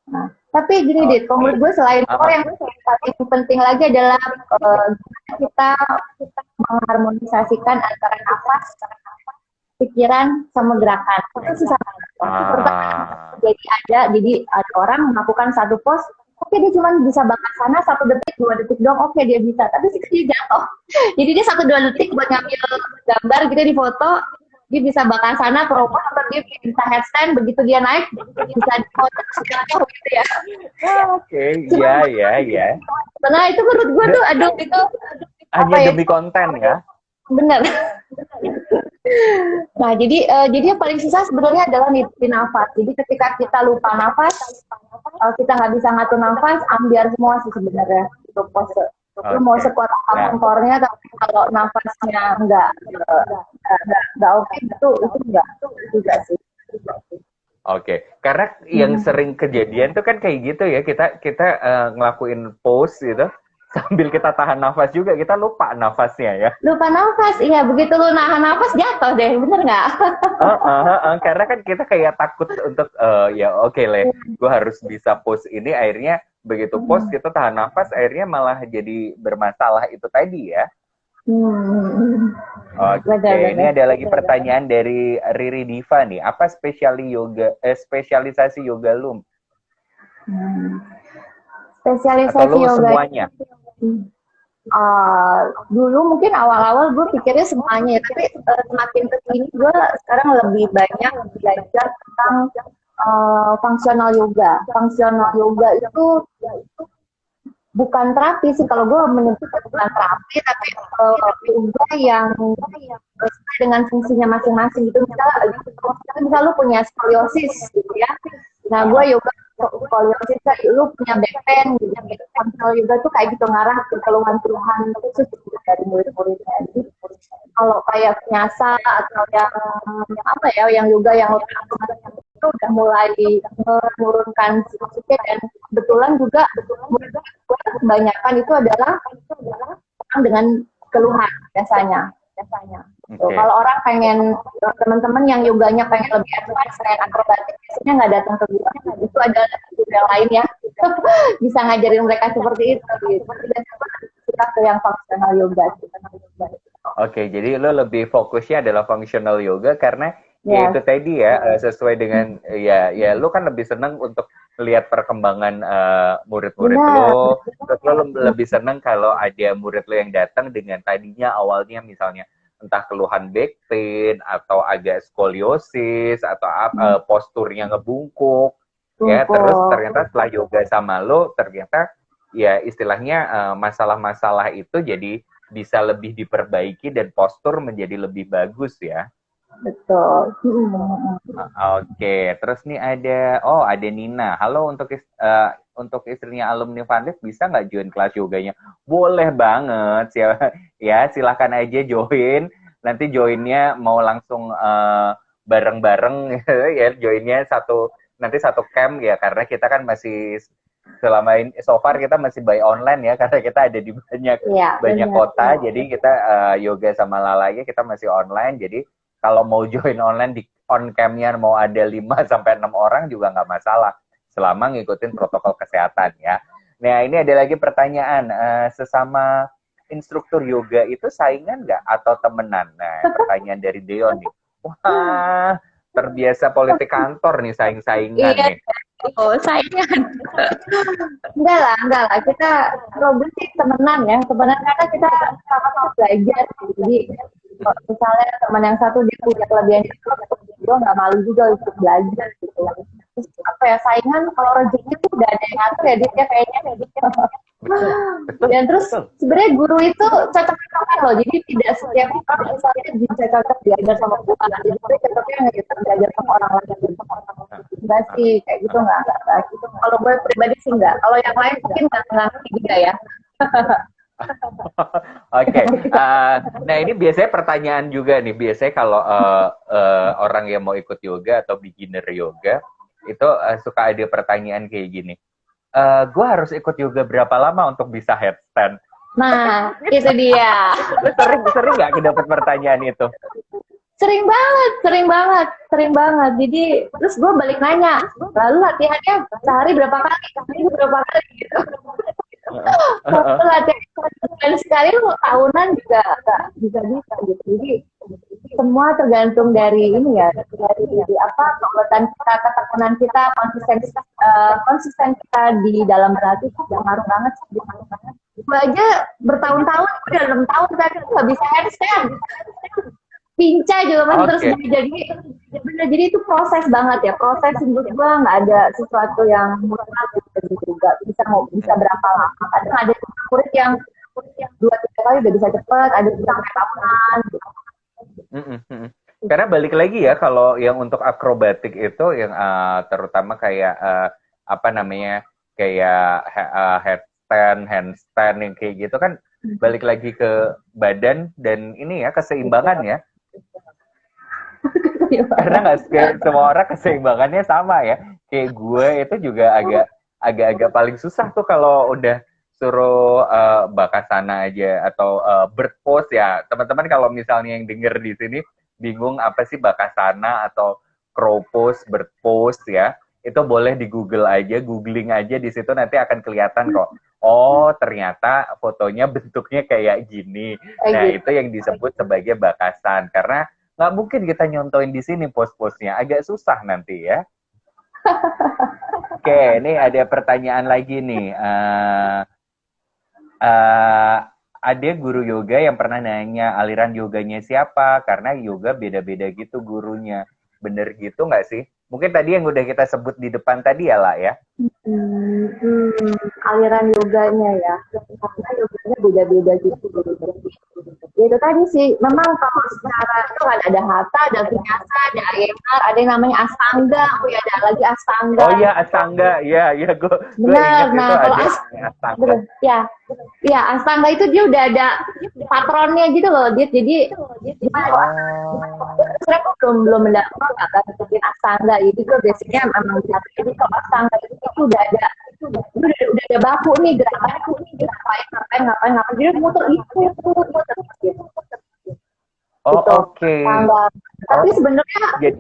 Nah, tapi gini Oke. deh, menurut gue selain core yang paling penting lagi adalah kita mengharmonisasikan antara nafas, pikiran, sama gerakan. Itu susah banget. Pertama, Ah, jadi ada orang melakukan satu pos, oke dia cuma bisa bakasana 1 detik, 2 detik doang, oke dia bisa. Tapi dia jatuh. Jadi dia 1-2 detik buat ngambil gambar gitu di foto, dia bisa bakasana, keropos, atau dia bisa headstand, begitu dia naik, bisa di foto, jatuh gitu ya. oke, Cuma ya, ya, ya. nah itu menurut gue tuh aduh itu apa Hanya ya demi konten ya. bener. Nah jadi yang paling susah sebenarnya adalah nitipin nafas. Jadi ketika kita lupa nafas, kita nggak bisa ngatur nafas, ambiar semua sih sebenarnya itu pose. Lu mau Oke. sekuat Nah, apapun core-nya, tapi kalau nafasnya nggak oke itu nggak juga sih. oke, karena yang Hmm. sering kejadian tuh kan kayak gitu ya, kita kita ngelakuin pose gitu, sambil kita tahan nafas juga, kita lupa nafasnya ya. Lupa nafas, iya begitu lu nahan nafas jatuh deh, bener nggak? Karena kan kita kayak takut untuk ya oke lah, gue harus bisa pose ini, akhirnya begitu pose kita tahan nafas, akhirnya malah jadi bermasalah itu tadi ya. Hmm. Oke, ini Benar-benar. ada lagi pertanyaan dari Riri Diva nih. Apa spesialisasi yoga lu? Hmm. Atau Spesialisasi lu yoga. semuanya? Dulu mungkin awal-awal gue pikirnya semuanya ya, tapi semakin kesini gue sekarang lebih banyak belajar tentang fungsional yoga. Fungsional yoga itu bukan terapi sih, kalau gue menyebutnya bukan terapi, tapi yoga yang sesuai dengan fungsinya masing-masing gitu. Misal lu punya skoliosis gitu ya. Nah, gue yoga skoliosis, lu punya back pain gitu. Fungsional yoga tuh kayak gitu ngarah ke keluhan-keluhan khusus gitu dari murid-muridnya. Jadi kalau kayak nyasa atau yang apa ya, yang yoga yang itu udah mulai menurunkan siklusnya, dan kebetulan juga kebanyakan itu adalah orang dengan keluhan biasanya. Tuh, Oke. kalau orang pengen, teman-teman yang yoganya pengen lebih advance, pengen akrobatik, biasanya nggak datang ke gue. Itu adalah guru yang lain ya. Bisa ngajarin mereka seperti itu. Gitu. Kita ke yang fungsional yoga. Oke, jadi lo lebih fokusnya adalah functional yoga karena ya Ya, itu tadi ya sesuai dengan ya lo kan lebih senang untuk lihat perkembangan murid-murid benar. lo. Terus lo lebih senang kalau ada murid lo yang datang dengan tadinya awalnya misalnya entah keluhan back pain atau agak skoliosis atau posturnya ngebungkuk ya, terus Tumpuk. ternyata setelah yoga sama lo ternyata ya istilahnya masalah-masalah itu jadi bisa lebih diperbaiki dan postur menjadi lebih bagus ya. Betul. Oke, terus nih ada Nina. Halo untuk istrinya alumni Vanlift bisa nggak join kelas yoganya? Boleh banget ya, silakan aja join. Nanti joinnya mau langsung bareng-bareng ya, joinnya nanti satu camp ya, karena kita kan masih selama ini so far kita masih by online ya, karena kita ada di Iya, banyak benar. kota, jadi kita yoga sama lalanya kita masih online. Jadi kalau mau join online di on cam-nya mau ada 5 sampai 6 orang juga nggak masalah selama ngikutin protokol kesehatan ya. Nah, ini ada lagi pertanyaan. Sesama instruktur yoga itu saingan nggak atau temenan? Nah, pertanyaan dari Deon nih. Wah, terbiasa politik kantor nih, saing-saingan Iya, nih. oh, saingan. Enggak lah. Kita kalau gue sih temenan ya, temenan karena kita sama-sama belajar. Jadi kalau misalnya teman yang satu dia punya kelebihan itu, gue nggak malu juga untuk belajar gitu ya. Terus apa ya saingan kalau rezeki tuh udah ada yang ngatur ya dia kayaknya Betul, betul, dan terus betul. sebenarnya guru itu cocok-cocokan loh, jadi tidak setiap orang misalnya bisa cocok diajar sama guru, jadi cocoknya nggak bisa belajar sama orang lain. Enggak sih, kayak gitu enggak gitu. Kalau gue pribadi sih enggak. Kalau yang lain mungkin nggak ngerti juga ya. Oke, nah ini biasanya pertanyaan juga nih. Biasanya kalau orang yang mau ikut yoga atau beginner yoga, itu suka ada pertanyaan kayak gini. Gue harus ikut yoga berapa lama untuk bisa headstand? Nah, itu dia. Sering nggak dapat pertanyaan itu? Sering banget. Jadi, terus gue balik nanya, lalu latihannya sehari berapa kali, seminggu berapa kali gitu. Waktu latihan sekali lu tahunan juga nggak bisa gitu. Jadi semua tergantung dari ini ya, dari apa kekuatan kita, ketekunan kita, konsisten kita di dalam berlatih itu ngaruh banget sih. Gue aja bertahun-tahun, udah 6 tahun tapi nggak bisa handstand. Pincah juga masih terus jadi itu proses banget ya, proses menurut gue nggak ada sesuatu yang mutlak gitu, nggak bisa berapa lama. Kadang ada murid yang 2-3 kali udah bisa cepet, ada yang sampai tahunan gitu. Karena balik lagi ya, kalau yang untuk akrobatik itu yang terutama kayak apa namanya, kayak headstand, handstand yang kayak gitu kan balik lagi ke badan dan ini ya keseimbangan ya. Karena nggak semua orang keseimbangannya sama ya. Kayak gue itu juga agak-agak paling susah tuh kalau udah suruh bakasana aja atau bird pose ya. Teman-teman kalau misalnya yang denger di sini bingung apa sih bakasana atau crow pose, bird pose ya. Itu boleh di Google aja, googling aja di situ nanti akan kelihatan kok. Oh, ternyata fotonya bentuknya kayak gini. Nah, itu yang disebut sebagai bakasan karena nggak mungkin kita nyontoin di sini pos-posnya, agak susah nanti ya. Oke, ini ada pertanyaan lagi nih. Ada guru yoga yang pernah nanya aliran yoganya siapa, karena yoga beda-beda gitu gurunya. Bener gitu nggak sih? Mungkin tadi yang udah kita sebut di depan tadi ya lah ya. Aliran yoganya ya, karena yoganya beda-beda gitu. Ya itu tadi sih, memang kalau secara itu ada hatha, ada vinyasa, ada IMR, ada yang namanya astanga, ada lagi astanga. Oh iya astanga, ya gue benar. Nah kalau astanga. Ya astanga itu dia udah ada patronnya gitu loh, jadi saya belum mendapat akan bikin astanga, jadi gue biasanya memang jadi kalau astanga itu udah ada baku nih gerakannya, ngapain, jadi muter itu gitu. Oh oke. Tapi sebenarnya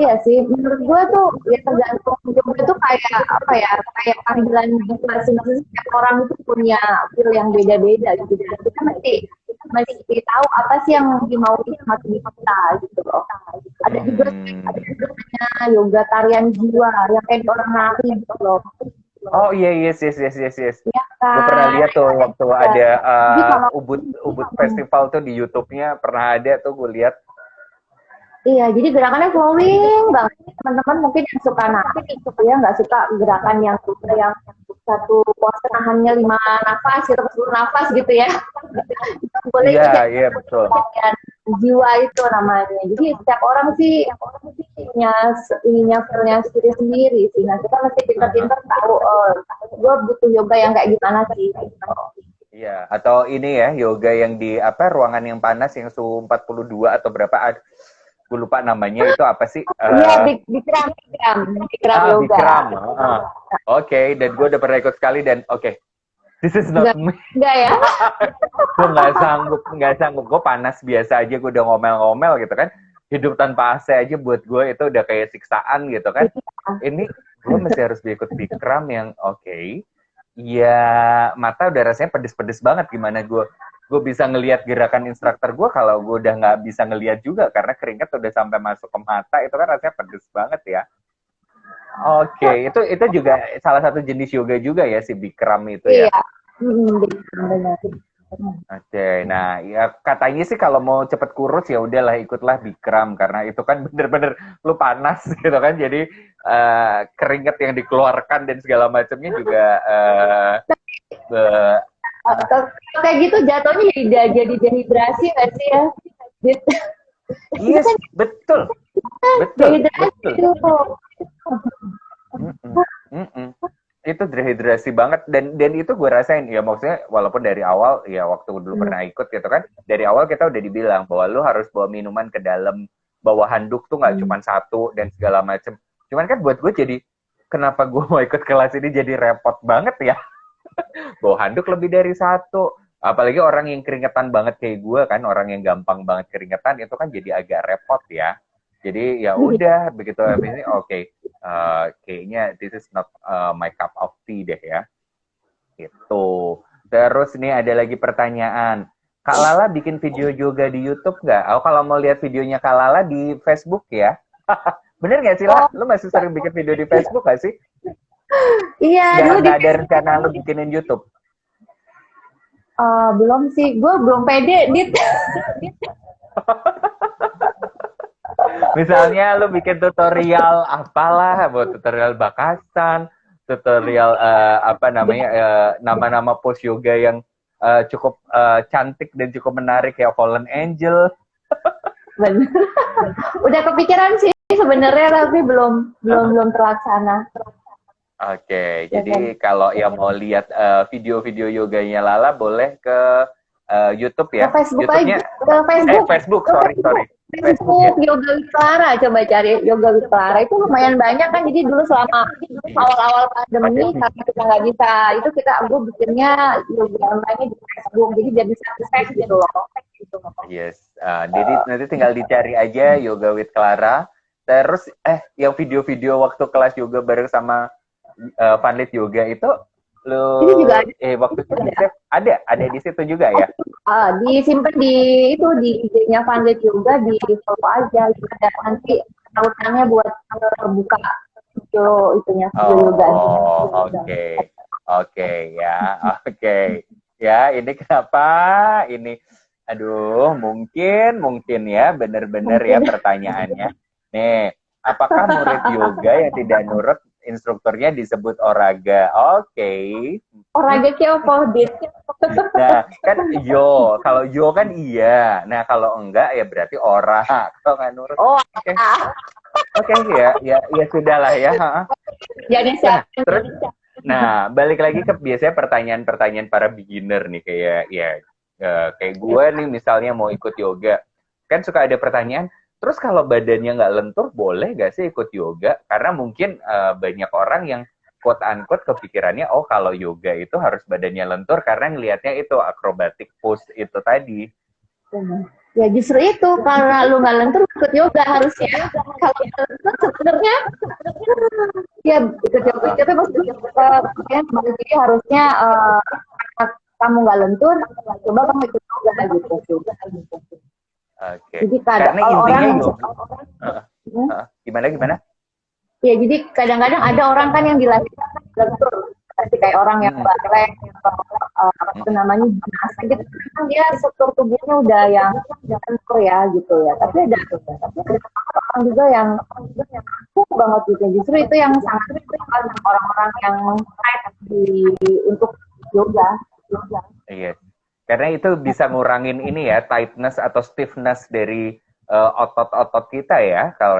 iya sih, menurut gue tuh ya tergantung yoga itu kayak apa ya, kayak panggilan masing-masing. Setiap orang itu punya feel yang beda-beda gitu. Kita masih tahu apa sih yang dimauin sama tubuh kita gitu loh. Ada juga yoga tarian jiwa yang kayak orang nari gitu loh. Oh iya, yes. Ya, Gue pernah lihat tuh waktu ada Ubud Festival tuh di YouTube-nya pernah ada tuh gue lihat. Iya, jadi gerakannya flowing banget. Teman-teman mungkin yang suka nari gitu ya, nggak suka gerakan yang satu pose nahannya 5 nafas gitu, 10 nafas gitu ya. Boleh Iya, betul. Jiwa itu namanya. Jadi setiap orang sih punya feelnya sendiri sih. Nah kita mesti pinter-pinter tahu, gue butuh yoga yang kayak gimana sih. Iya, atau ini ya, yoga yang di ruangan yang panas yang suhu 42 atau berapa, gue lupa namanya, itu apa sih? Iya, Bikram yoga. Bikram. Oke, dan gue udah pernah ikut sekali dan this is not me. Enggak ya? Gue nggak sanggup. Gue panas biasa aja, gue udah ngomel-ngomel gitu kan. Hidup tanpa AC aja buat gue itu udah kayak siksaan gitu kan. Ini gue masih harus ikut Bikram yang oke. ya mata udah rasanya pedes-pedes banget. Gimana gue bisa ngelihat gerakan instruktur gue kalau gue udah nggak bisa ngelihat juga karena keringat udah sampai masuk ke mata, itu kan rasanya pedes banget ya. Oke, itu juga salah satu jenis yoga juga ya si Bikram itu ya. Iya, benar. Oke, nah ya katanya sih kalau mau cepet kurus ya udahlah ikutlah Bikram karena itu kan bener-bener lu panas gitu kan, jadi keringat yang dikeluarkan dan segala macamnya juga uh, Kayak gitu jatuhnya jadi dehidrasi nggak sih ya? Itu yes, kan betul, betul, dehidrasi betul. tuh. Mm-mm, mm-mm. Itu dehidrasi banget dan itu gue rasain ya, maksudnya walaupun dari awal ya waktu dulu pernah ikut gitu kan, dari awal kita udah dibilang bahwa lu harus bawa minuman ke dalam, bawa handuk tuh nggak cuma satu dan segala macem. Cuman kan buat gue jadi kenapa gue mau ikut kelas ini jadi repot banget ya. Bawa handuk lebih dari satu, apalagi orang yang keringetan banget kayak gue kan, orang yang gampang banget keringetan itu kan jadi agak repot ya. Jadi ya udah begitu habis ini oke, kayaknya this is not my cup of tea deh ya. Itu. Terus nih ada lagi pertanyaan. Kak Lala bikin video yoga di YouTube nggak? Oh, kalau mau lihat videonya Kak Lala di Facebook ya. Bener nggak sih lah? Lu masih sering bikin video di Facebook nggak sih? Iya, dulu Nggak ada rencana lu bikinin YouTube? belum sih, gue belum pede, Dit. Misalnya lu bikin tutorial apalah, buat tutorial bakasan, tutorial apa namanya nama-nama pose yoga yang cukup cantik dan cukup menarik kayak Fallen Angel. Bener. Udah kepikiran sih sebenarnya tapi belum terlaksana. Oke, jadi kalau yang mau lihat video-video yoganya Lala boleh ke YouTube Ke ya. Facebook YouTube-nya aja, ke Facebook. Facebook, sorry. Facebook ya. Facebook Yoga with Clara, coba cari Yoga with Clara, itu lumayan banyak kan. Jadi dulu selama awal-awal pandemi karena kita nggak bisa itu, gue bikinnya yoga online di Facebook, jadi jadi satu set gitu loh. Yes, jadi nanti tinggal dicari aja Yoga with Clara. Terus yang video-video waktu kelas yoga bareng sama Funlit Yoga itu lu Itu juga ada. waktu itu ada di situ juga ya. Disimpan di itu di IG-nya Funlit Yoga, di follow aja. Ada nanti tautannya buat buka video itunya video yoga. Oh, oke ya, oke ya. Ini kenapa ini? Aduh, mungkin ya, bener-bener ya pertanyaannya. Nih, apakah murid yoga yang tidak nurut instrukturnya disebut oraga? Oke. Oraga siapa, Dit? Nah, kan kalau yo kan iya. Nah, kalau enggak ya berarti ora. Kalau nggak nurut. Oh, Oke, ya sudah lah ya. jadi siapa? Terus, nah, balik lagi ke biasanya pertanyaan-pertanyaan para beginner nih, kayak kayak gue nih misalnya mau ikut yoga, kan suka ada pertanyaan, terus kalau badannya nggak lentur boleh nggak sih ikut yoga? Karena mungkin banyak orang yang quote unquote kepikirannya, oh kalau yoga itu harus badannya lentur karena ngelihatnya itu akrobatik pose itu tadi. Ya justru itu, karena lu nggak lentur ikut yoga harusnya. Kalau lentur sebenarnya ya ikut yoga itu jadi harusnya kamu nggak lentur, coba kamu ikut yoga gitu. Oke. Jadi kadang Karena intinya orang gimana? Ya jadi kadang-kadang ada orang kan yang dilahirkan lentur, seperti kayak orang yang balek atau apa itu namanya gimnastik gitu, kan dia struktur tubuhnya udah yang lentur ya gitu ya. Tapi ada orang juga yang banget gitu. Justru itu yang sangat dibutuhkan orang-orang yang tight untuk yoga. Iya. Karena itu bisa ngurangin ini ya, tightness atau stiffness dari otot-otot kita ya, kalau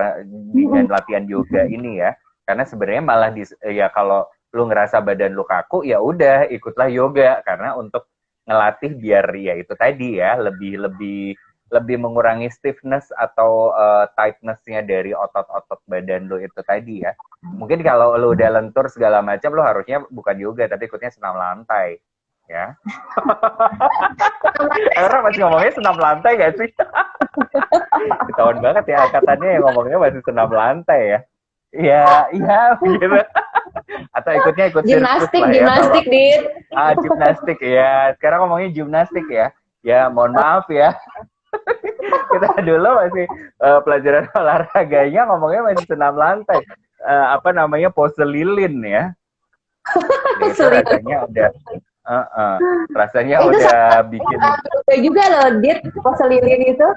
dengan latihan yoga ini ya. Karena sebenarnya malah ya kalau lu ngerasa badan lu kaku, ya udah ikutlah yoga karena untuk ngelatih biar ya itu tadi ya, lebih mengurangi stiffness atau tightness-nya dari otot-otot badan lu itu tadi ya. Mungkin kalau lu udah lentur segala macam, lu harusnya bukan yoga tapi ikutnya senam lantai. Ya. Orang masih ngomongnya senam lantai gak sih? Ketahuan banget ya angkatannya yang ngomongnya masih senam lantai ya. Iya, gitu. Atau ikut sirkus Gimnastik, lah ya kalau gimnastik, Dit. gimnastik ya. Sekarang ngomongin gimnastik ya. Ya, mohon maaf ya. Kita dulu masih pelajaran olahraganya ngomongnya masih senam lantai. Apa namanya, pose lilin ya. Nah, itu Serius. rasanya Itu udah sama bikin. juga loh, Dit, pose lilin itu.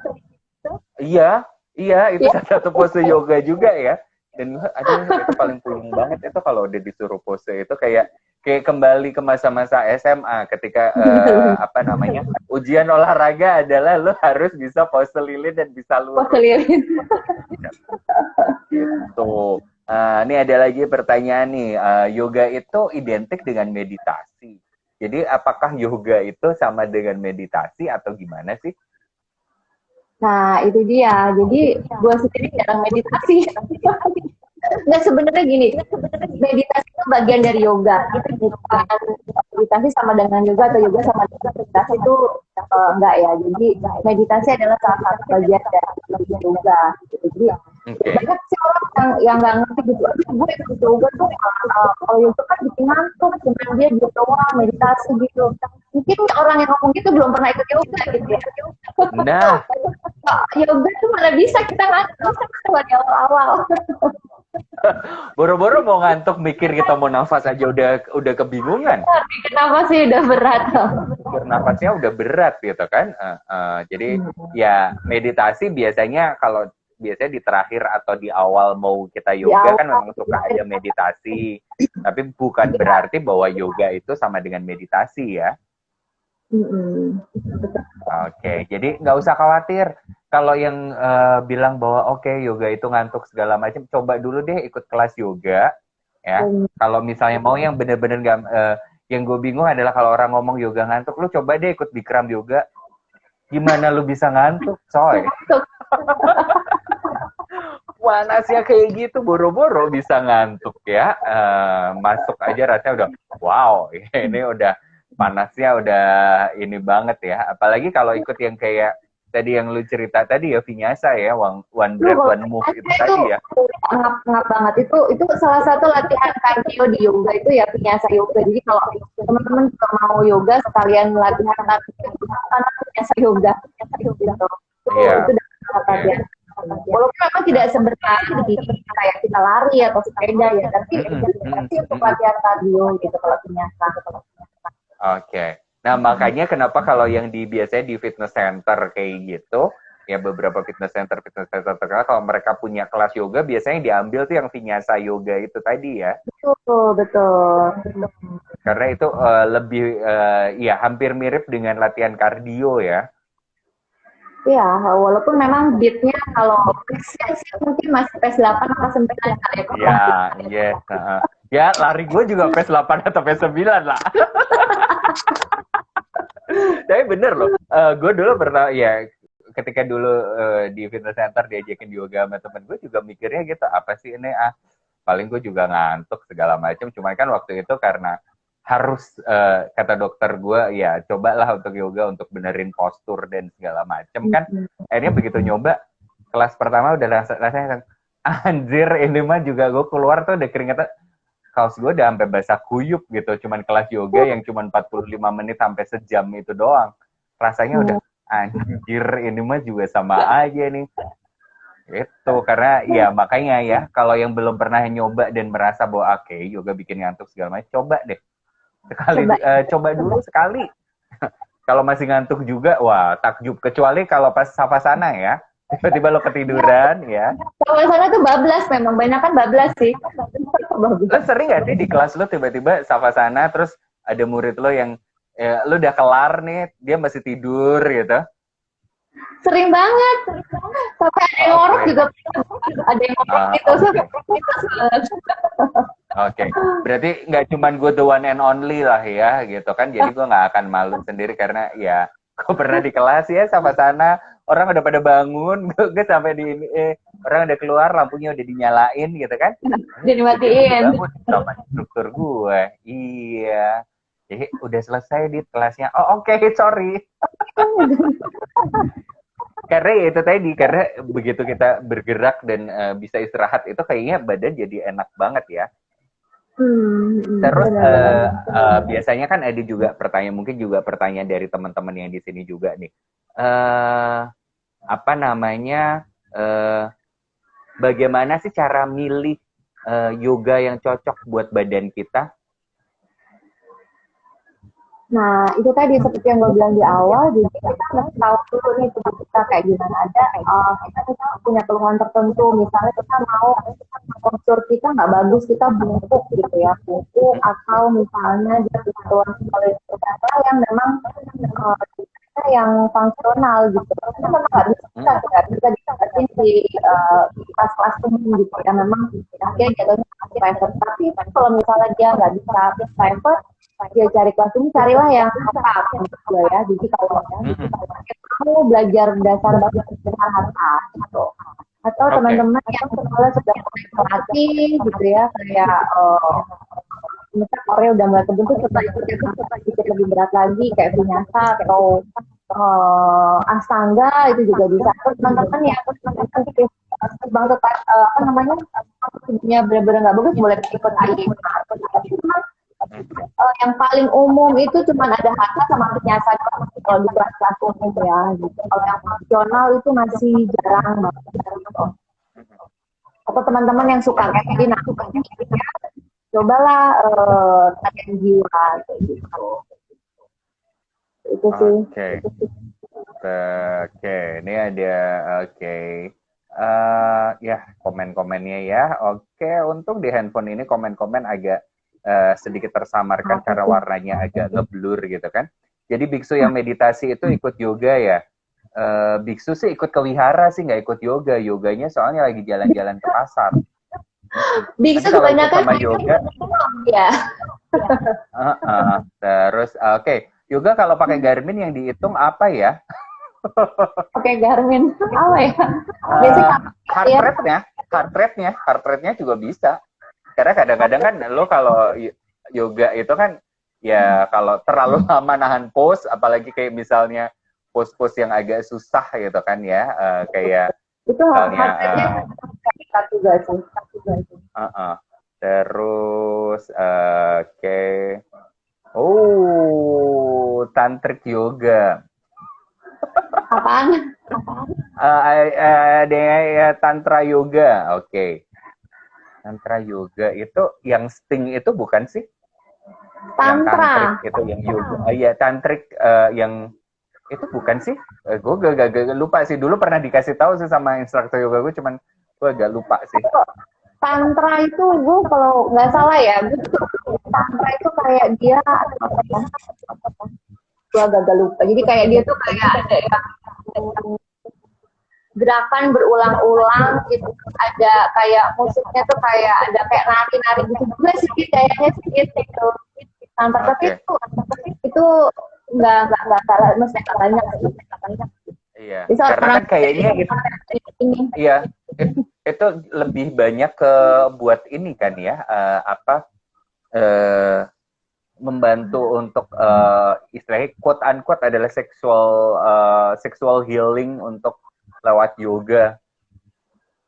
Iya, iya, itu Ya, salah satu pose yoga juga ya. Dan aduh, itu paling puyeng banget itu kalau udah disuruh pose itu kayak kayak kembali ke masa-masa SMA ketika apa namanya, ujian olahraga adalah lo harus bisa pose lilin dan bisa pose lurus lilin. gitu. Ini ada lagi pertanyaan nih, yoga itu identik dengan meditasi. Jadi apakah yoga itu sama dengan meditasi atau gimana sih? Nah, itu dia. Jadi, gue sendiri jarang meditasi. Nggak, sebenarnya gini, meditasi itu bagian dari yoga. Itu bukan meditasi sama dengan yoga atau yoga sama dengan meditasi itu enggak ya. Jadi meditasi adalah salah satu bagian dari yoga. Jadi Oke. banyak sih orang yang nggak ngerti gitu. Aduh, gue ikut yoga tuh kalau yoga kan bikin ngantuk, cuman dia gitu doang meditasi gitu. Mungkin orang yang ngomong gitu belum pernah ikut yoga gitu ya. Nah, Yoga tuh mana bisa kita ngantuk sama di awal-awal. boro-boro mau ngantuk mikir kita mau nafas aja udah kebingungan. Kenapa sih udah berat? Nafasnya udah berat gitu kan. Jadi ya meditasi biasanya kalau biasanya di terakhir atau di awal mau kita yoga kan memang suka ada meditasi. Tapi bukan berarti bahwa yoga itu sama dengan meditasi ya. Oke, jadi nggak usah khawatir. Kalau yang bilang bahwa oke, yoga itu ngantuk segala macam, coba dulu deh ikut kelas yoga, ya. Kalau misalnya mau yang bener-bener nggak, yang gue bingung adalah kalau orang ngomong yoga ngantuk, lu coba deh ikut Bikram yoga. Gimana lu bisa ngantuk, coy? Panasnya kayak gitu, boro-boro bisa ngantuk ya. Masuk aja rasanya udah, wow, ini udah panasnya udah ini banget ya. Apalagi kalau ikut yang kayak tadi yang lu cerita tadi ya, Vinyasa ya, one breath, one move itu tadi ya. Ngap banget. Itu salah satu latihan cardio di yoga itu ya, Vinyasa yoga. Jadi kalau teman-teman juga mau yoga sekalian latihan cardio, karena Vinyasa yoga. Iya. Itu latihan. Walaupun memang tidak seberat kayak kita lari atau sepeda ya, tapi itu latihan cardio gitu kalau Vinyasa. Oke. Nah, makanya kenapa kalau yang biasanya di fitness center kayak gitu, ya beberapa fitness center terkenal kalau mereka punya kelas yoga biasanya diambil tuh yang Vinyasa yoga itu tadi ya. Betul. Karena itu lebih ya hampir mirip dengan latihan kardio ya. Iya, walaupun memang beatnya kalau pace mungkin masih pace 8 atau 9 kali ya. Ya, yes. Ya, lari gue juga pace 8 atau pace 9 lah. Tapi bener loh, gue dulu pernah ya ketika dulu di fitness center diajakin yoga sama temen gue juga mikirnya gitu, apa sih ini paling gue juga ngantuk segala macam. Cuman kan waktu itu karena harus kata dokter gue ya cobalah untuk yoga untuk benerin postur dan segala macam kan. Akhirnya begitu nyoba kelas pertama udah rasanya anjir ini mah juga gue keluar tuh udah keringetan, kaos gue udah sampai basah kuyup gitu. Cuman kelas yoga yang cuman 45 menit sampai sejam itu doang. Rasanya udah anjir ini mah juga sama aja nih. Itu karena ya makanya ya kalau yang belum pernah nyoba dan merasa bahwa oke, yoga bikin ngantuk segala macam, coba deh. Coba dulu sekali. Kalau masih ngantuk juga, wah takjub. Kecuali kalau pas savasana ya, tiba-tiba lo ketiduran ya. Savasana tuh bablas, memang banyak kan bablas sih. Lo sering gak sih di kelas lo tiba-tiba savasana terus ada murid lo yang lo udah kelar nih, dia masih tidur gitu? Sering banget. Sampai ada yang ngorok juga. Ada yang ngorok gitu. Oke, berarti nggak cuma gue the one and only lah ya, gitu kan. Jadi gue nggak akan malu sendiri karena ya gue pernah di kelas ya sama sana, orang udah pada bangun, gue sampai di orang udah keluar, lampunya udah dinyalain gitu kan. Jadi matiin. Bangun sama instruktur gue, iya. Jadi udah selesai di kelasnya. Oh oke, sorry. Karena ya itu tadi, karena begitu kita bergerak dan bisa istirahat itu kayaknya badan jadi enak banget ya. Terus Benar-benar. biasanya kan ada juga pertanyaan, mungkin juga pertanyaan dari teman-teman yang di sini juga nih. Eh apa namanya? Bagaimana sih cara milih yoga yang cocok buat badan kita? Nah, itu tadi seperti yang gue bilang di awal, jadi kita harus tahu dulu nih tubuh kita kayak gimana. Ada kita misalnya punya keluhan tertentu, misalnya kita mau postur kita nggak bagus, kita bungkuk gitu ya, bungkuk atau misalnya dia punya keluhan tertentu yang memang kita yang fungsional gitu. Itu memang nggak bisa didapetin di kelas-kelas umum gitu ya. Memang dia jatuhnya private. Tapi kalau misalnya dia nggak bisa private, dia cari kelas ini, carilah yang atas gitu ya. Jadi kalau kamu belajar dasar besar atas gitu. Atau teman-teman yang sekolah sudah mulai melatih gitu ya, kayak misalnya Korea udah mulai terbentuk, setelah itu dia sedikit lebih berat lagi kayak vinyasa atau astanga itu juga bisa. Terus teman-teman yang nanti bang tetap apa namanya punya benar-benar nggak bagus boleh ikut IEM. Tapi memang yang paling umum itu cuma ada hatha sama vinyasa kalau di kelas-kelas umum ya gitu. Kalau yang fungsional itu masih jarang banget. Atau teman-teman yang suka kayak tadi, nah cobalah latihan jiwa kayak gitu. Itu sih. Oke. Oke, ini ada oke. Ya, komen-komennya ya. Oke, untuk di handphone ini komen-komen agak sedikit tersamarkan karena warnanya agak ngeblur gitu kan. Jadi biksu yang meditasi itu ikut yoga ya. Biksu sih ikut ke wihara sih, nggak ikut yoga. Yoganya soalnya lagi jalan-jalan ke pasar. Biksu Nanti kalau ikut kebanyakan sama yoga, ya. Terus oke, yoga kalau pakai Garmin yang dihitung apa ya? Pakai Garmin apa ya? Biasanya Heart rate-nya juga bisa. Karena kadang-kadang kan lo kalau yoga itu kan ya kalau terlalu lama nahan pose, apalagi kayak misalnya pose-pose yang agak susah gitu kan ya, kayak itu misalnya juga sih. terus oke. Oh, tantric yoga. Apaan? Ada tantra yoga, oke. Tantra yoga itu yang sting itu bukan sih? Yang Tantra. tantrik itu yang yoga. Iya, tantrik yang itu bukan sih? Gue gak lupa sih. Dulu pernah dikasih tahu sih sama instruktur yoga gue, cuman gue agak lupa sih. Tantra itu gue kalau nggak salah ya, tantra itu kayak dia apa ya? Gue agak lupa. Jadi kayak dia tuh kayak ada yang gerakan berulang-ulang gitu, ada kayak musiknya tuh kayak ada kayak nari-nari gitu juga sih kayaknya sedikit gitu. Tantra tapi itu nggak salah, mesti banyak sih. Iya, karena kan kayaknya ini. Iya, itu lebih banyak ke buat ini kan ya, membantu untuk istilahnya quote unquote adalah sexual healing untuk lewat yoga.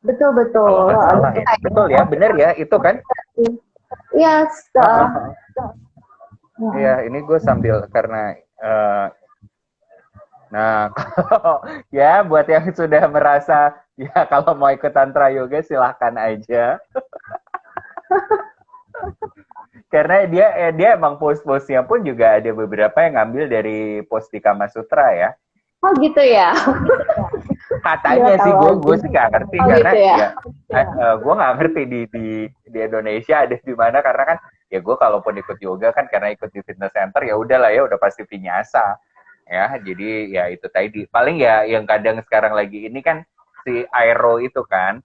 Betul. Kalau nggak salah ya. Betul ya, benar ya, itu kan? Yes. Iya, ini gue sambil karena nah, kalau ya buat yang sudah merasa ya kalau mau ikut tantra yoga silahkan aja. Karena dia emang pose-pose-nya pun juga ada beberapa yang ngambil dari pose di Kama Sutra ya. Oh gitu ya. Katanya sih gue sih nggak ngerti karena gitu ya? Gue nggak ngerti di Indonesia ada di mana karena kan ya gue kalaupun ikut yoga kan karena ikut di fitness center ya udahlah ya udah pasti vinyasa ya, jadi ya itu tadi paling ya yang kadang sekarang lagi ini kan si aero itu kan.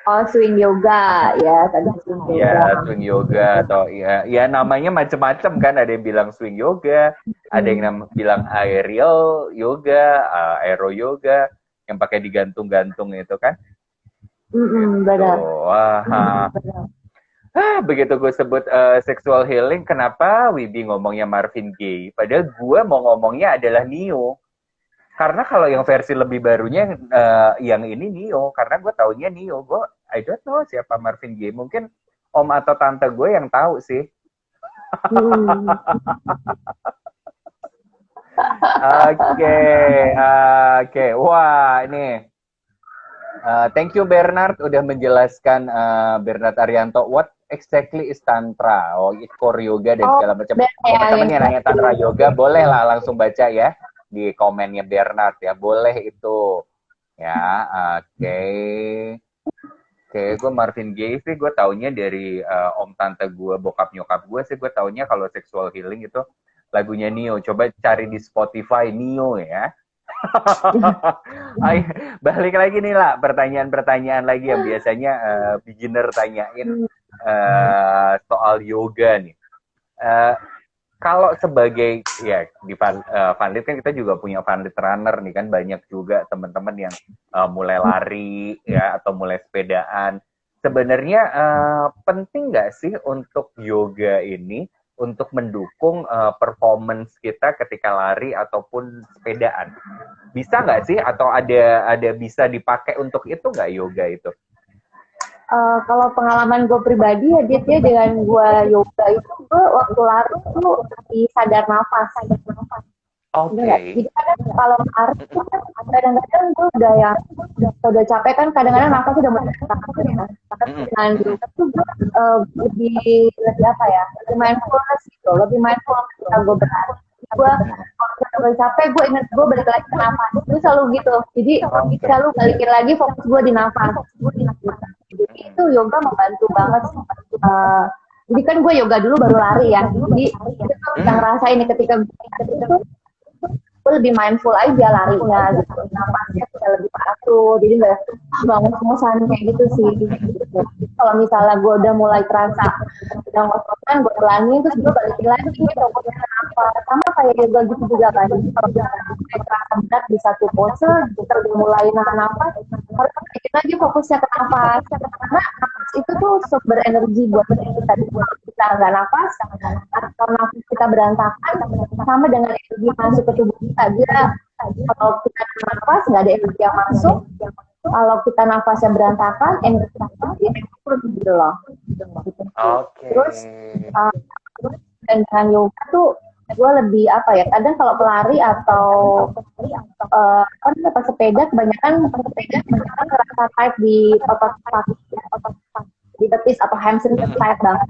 Oh, swing yoga ya, tadi swing yoga. Ya, swing yoga atau ya namanya macam-macam kan, ada yang bilang swing yoga, ada yang bilang aerial yoga, aero yoga yang pakai digantung-gantung itu kan. Benar. Wah. Begitu gue sebut sexual healing, kenapa Wibi ngomongnya Marvin Gaye? Padahal gue mau ngomongnya adalah Neo. Karena kalau yang versi lebih barunya yang ini Neo, karena gue taunya Neo. I don't know siapa Marvin Gaye. Mungkin om atau tante gue yang tahu sih. Hmm. Oke, oke. Wah, ini thank you Bernard udah menjelaskan, Bernard Arianto, what exactly is tantra? Oh, itu core yoga dan segala macam. Teman-teman yang nanya tantra yoga, boleh lah langsung baca ya di komennya Bernard ya. Boleh itu. Ya, oke. Oke, gue Marvin Gaye sih gue taunya dari om tante gue, bokap nyokap gue sih gue taunya kalau sexual healing itu lagunya Nio. Coba cari di Spotify Nio ya. Ay, balik lagi nih lah, pertanyaan-pertanyaan lagi yang biasanya beginner tanyain soal yoga nih. Kalau sebagai ya di Funlit kan kita juga punya Funlit runner nih kan, banyak juga teman-teman yang mulai lari ya atau mulai sepedaan. Sebenarnya penting nggak sih untuk yoga ini untuk mendukung performance kita ketika lari ataupun sepedaan? Bisa nggak sih atau ada bisa dipakai untuk itu nggak yoga itu? Kalau pengalaman gue pribadi ya dia dengan gue yoga itu gue waktu lari tuh lebih sadar nafas. Oke. Jadi kadang kalau lari tuh kan kadang-kadang gue udah capek kan, kadang-kadang nafas udah mulai ya. Dengan yoga tuh gue lebih apa ya, lebih mindfulness gitu, lebih mindful ketika gue berlari. Gue kalau udah capek gue ingat gue balik lagi ke nafas, itu selalu gitu. Jadi selalu balikin lagi fokus gue di nafas. Jadi itu yoga membantu banget. Jadi kan gue yoga dulu baru lari ya. Jadi itu bisa ngerasain nih ketika gue lebih mindful aja larinya gitu. Napasnya bisa lebih teratur. Jadi nggak ngos-ngosan kayak gitu sih. Gitu. Kalau misalnya gue udah mulai terasa udah ngos-ngosan, gue ulangin terus gue balikin lagi fokusnya ke nafas. Sama kayak yoga gitu juga kan. Kalau misalnya terasa berat di satu pose, kita udah mulai nahan nafas, harus balikin lagi fokusnya ke nafas. Karena nafas itu tuh sumber energi buat kita. Kalau kita nggak nafas, atau nafas kita berantakan, sama dengan energi masuk ke tubuh kita. Dia kalau kita nafas nggak ada energi yang masuk. Kalau kita nafasnya berantakan, energi kita turun gitu loh. Oke. Terus dan dengan yoga tuh gue lebih apa ya, kadang kalau pelari atau pas sepeda kebanyakan ngerasa tight di otot kaki, di betis atau hamstring itu tight banget.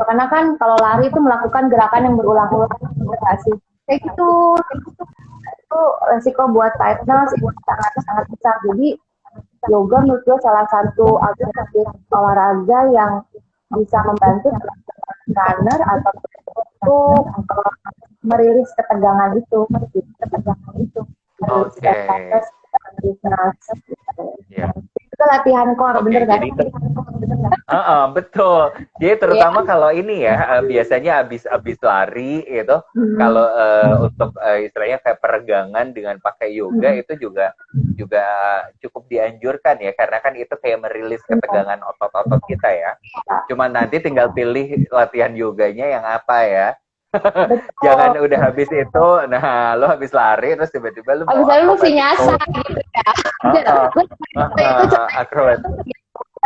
Karena kan kalau lari itu melakukan gerakan yang berulang-ulang, kayak gitu, itu resiko buat tightness itu sangat besar. Jadi yoga menurut gue salah satu alternatif olahraga yang bisa membantu runner atau untuk merilis ketegangan itu. Oke. Itu latihan core, bener kan? Betul. Jadi terutama kalau ini ya, biasanya abis lari itu, kalau untuk istilahnya kayak peregangan dengan pakai yoga itu juga cukup dianjurkan ya, karena kan itu kayak merilis ketegangan otot-otot kita ya. Cuma nanti tinggal pilih latihan yoganya yang apa ya. Jangan udah habis itu, nah lo habis lari terus tiba-tiba lo habis lalu lu vinyasa gitu ya. Itu akrobat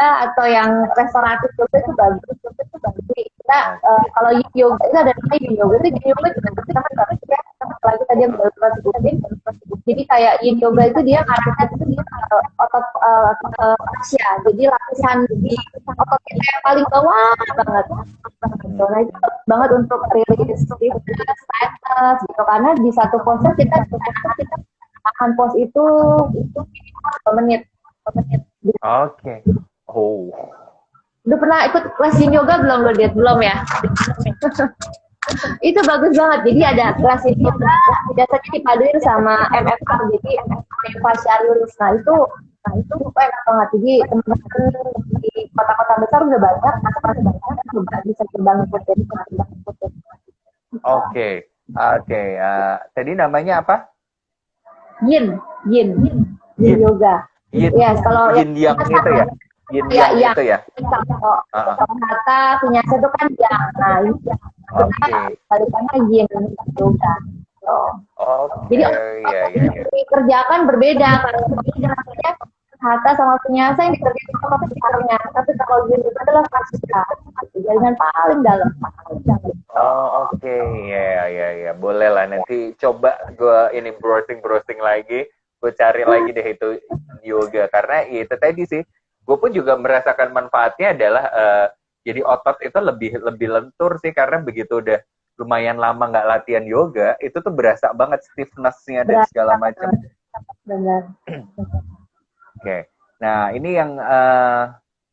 atau yang restoratif itu bagus. Jadi kita kalau yoga itu ada namanya yin yoga, itu yin yoga juga bagus ya. Apalagi tadi yang baru sebutin. Jadi kayak yin yoga itu dia arahnya itu dia otot fascia. Jadi lapisan di otot kita yang paling bawah banget. Nah itu bagus banget untuk rilis tightness gitu, karena di satu pose kita akan pose itu 2 menit. Oke. Oh. Udah pernah ikut kelas yin yoga belum lo lihat? Belum ya? Itu bagus banget. Jadi ada kelas yin yoga biasanya dipaduin sama MFR, jadi facial release. Nah itu enak banget. Jadi teman-teman di kota-kota besar udah banyak, masih banyak juga bisa dibangun jadi Oke. Tadi namanya apa? Yin yoga. Yin, ya kalau yin yang itu ya. Yin yang itu ya. Kalau kata vinyasa itu kan yang, nah ini balikannya yin yoga. Jadi dikerjakan berbeda. Kalau Hatta sama Vinyasa yang dikerjain sama pacarnya, tapi kalau Jun itu adalah Pasca, jaringan paling dalam. Oh, oke. Ya, ya, ya. Boleh lah. Nanti coba gue ini browsing lagi. Gue cari lagi deh itu yoga. Karena itu tadi sih. Gue pun juga merasakan manfaatnya adalah jadi otot itu lebih lentur sih. Karena begitu udah lumayan lama nggak latihan yoga, itu tuh berasa banget stiffness-nya dan segala macam. Benar. Oke. Nah, ini yang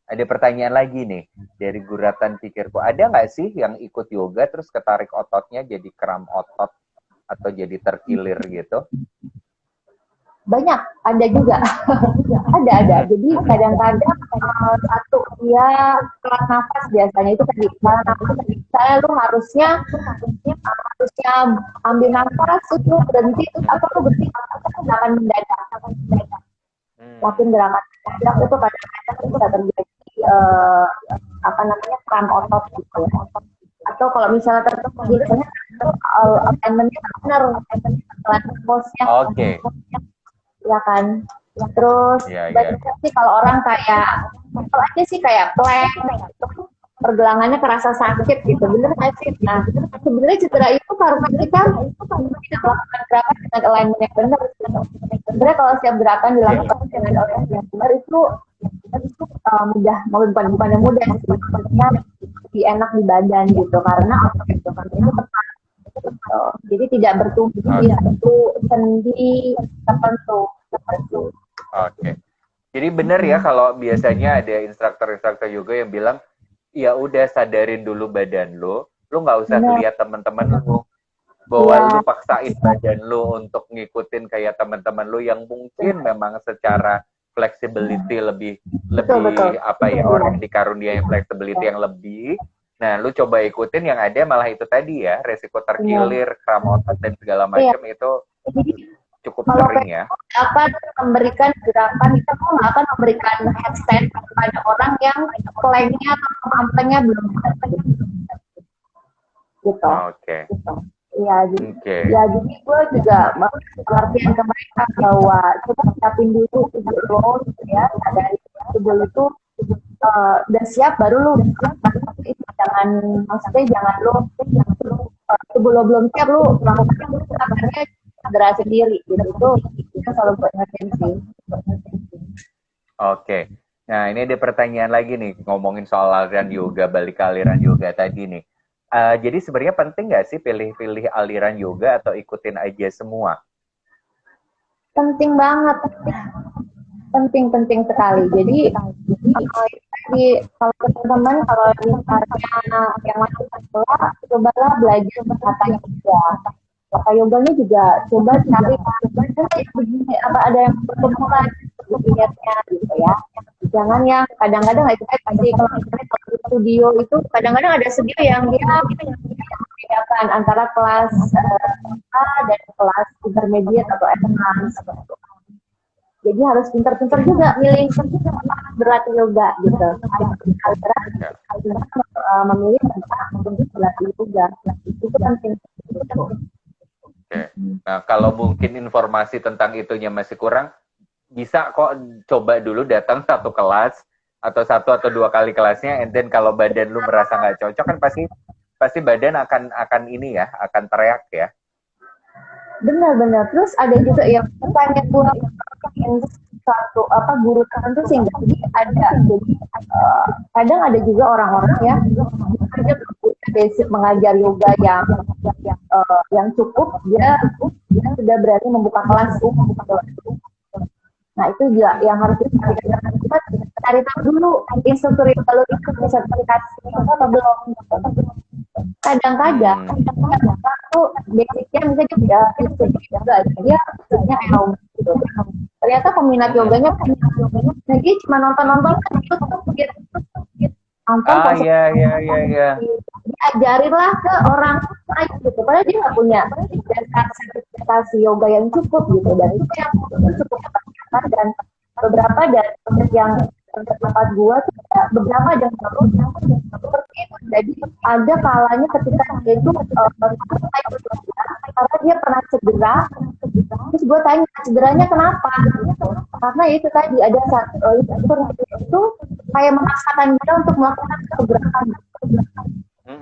ada pertanyaan lagi nih dari guratan pikirku. Ada nggak sih yang ikut yoga terus ketarik ototnya jadi kram otot atau jadi terkilir gitu? Banyak, ada juga. ada. Jadi kadang-kadang satu dia kelas nafas biasanya itu tadi. Kelas nafas saya lu harusnya ambil nafas terus lu berhenti terus atau lu berhenti akan mendadak. Makin gerakan mendadak itu kadang-kadang itu udah terjadi kram otot gitu ya. Atau kalau misalnya tertentu biasanya alignment-nya benar, posnya. Oke. Ya kan, terus banyak sih kalau orang kayak kalau aja sih kayak plank pergelangannya kerasa sakit gitu, bener nggak sih? Nah sebenarnya cedera itu karena kita tidak melakukan gerakan dengan alignment yang benar. Sebenarnya kalau setiap gerakan dilakukan dengan alignment yang benar itu mudah, bukan yang mudah, sebenarnya lebih enak di badan gitu karena itu tepat. Jadi tidak bertumbuh di satu sendi tertentu. Oke. Jadi benar ya kalau biasanya ada instruktur yoga yang bilang, ya udah sadarin dulu badan lo nggak usah lihat teman-teman lo, bahwa lu paksain badan lo untuk ngikutin kayak teman-teman lo yang mungkin memang secara flexibility lebih betul. Orang dikaruniai flexibility yang lebih. Nah, lu coba ikutin yang ada malah itu tadi ya, resiko terkilir, kram otot dan segala macam itu cukup sering ya. Akan memberikan gerakan itu akan memberikan headstand kepada orang yang planknya atau kemampuannya belum gitu. Oke. Iya, jadi gue juga pengertian ke mereka bahwa coba siapin dulu tubuh lo gitu ya, dari tubuh itu udah siap baru lu jangan lu tubuh lo belum siap lu melakukan akhirnya cedera sendiri gitu. Itu kita selalu buat ngertiin sih. Oke. Nah, ini ada pertanyaan lagi nih ngomongin soal aliran yoga, balik ke aliran yoga tadi nih. Jadi sebenarnya penting nggak sih pilih-pilih aliran yoga atau ikutin aja semua? Penting banget. Penting sekali. Jadi kalau teman-teman kalau misalnya yang masuk sekolah, cobalah belajar kata yoga. Kata yoganya juga coba cari begini apa ada yang pertemuan lihatnya gitu ya. Jangan yang kadang-kadang itu pasti kalau di studio itu kadang-kadang ada studio yang dia membedakan antara kelas A dan kelas intermediate atau advance. Jadi harus pintar-pintar juga milih berlatih yoga gitu. Memilih untuk berlatih yoga itu penting. Oke. Nah, kalau mungkin informasi tentang itunya masih kurang, bisa kok coba dulu datang satu kelas atau satu atau dua kali kelasnya, and then kalau badan lu merasa nggak cocok kan pasti badan akan ini ya, akan teriak ya. Benar. Terus ada juga yang tanya gua satu guru tertentu sih enggak. Jadi kadang ada juga orang-orang ya ada basic mengajar yoga yang cukup, dia sudah berani membuka kelas umum. Nah itu juga yang harus kita cari tahu dulu instruktur kalau ikut sertifikasi atau belum. Kadang-kadang itu basicnya misalnya dia gitu. Ternyata peminat yoganya jadi cuma nonton kan ikut gitu. Iya. Diajarinlah ke orang lain gitu. Padahal dia nggak punya dasar sertifikasi yoga yang cukup gitu, dan itu yang cukup dan beberapa dari yang tempat gua tuh beberapa yang terus seperti itu. Jadi ada kalanya ketika dia itu karena dia pernah cedera, terus gue tanya cederanya kenapa gitu. Karena itu tadi ada satu instruktur itu kayak memaksakan dia untuk melakukan pergerakan.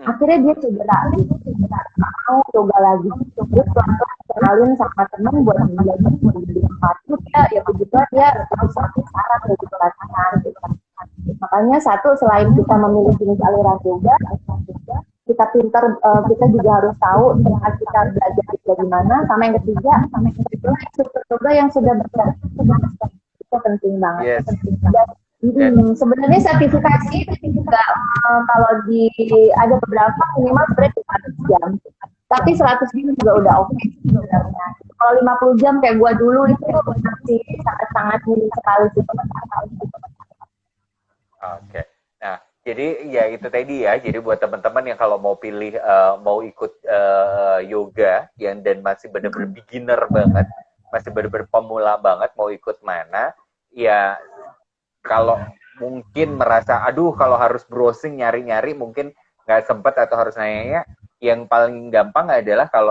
Akhirnya dia cedera gitu, nggak mau coba lagi. Terus pelan-pelan kenalin sama teman buat belajar di tempat itu ya begitu dia terus saraf begitu latihan gitu. Makanya satu, selain kita memilih jenis aliran yoga, kita pintar, kita juga harus tahu cara kita belajar bagaimana. Sama yang ketiga, instruktur yoga yang sudah berjalan itu penting banget. Yes. Sebenarnya sertifikasi itu juga kalau ada beberapa minimal sebenarnya 100 jam. Tapi 100 jam juga udah oke sebenarnya. Kalau 50 jam kayak gua dulu itu masih sangat-sangat minim sekali sih. Oke. Nah, jadi ya itu tadi ya. Jadi buat teman-teman yang kalau mau pilih mau ikut yoga yang dan masih benar-benar beginner banget, masih benar-benar pemula banget mau ikut mana, ya kalau mungkin merasa aduh kalau harus browsing nyari-nyari mungkin nggak sempet atau harus nanya, yang paling gampang adalah kalau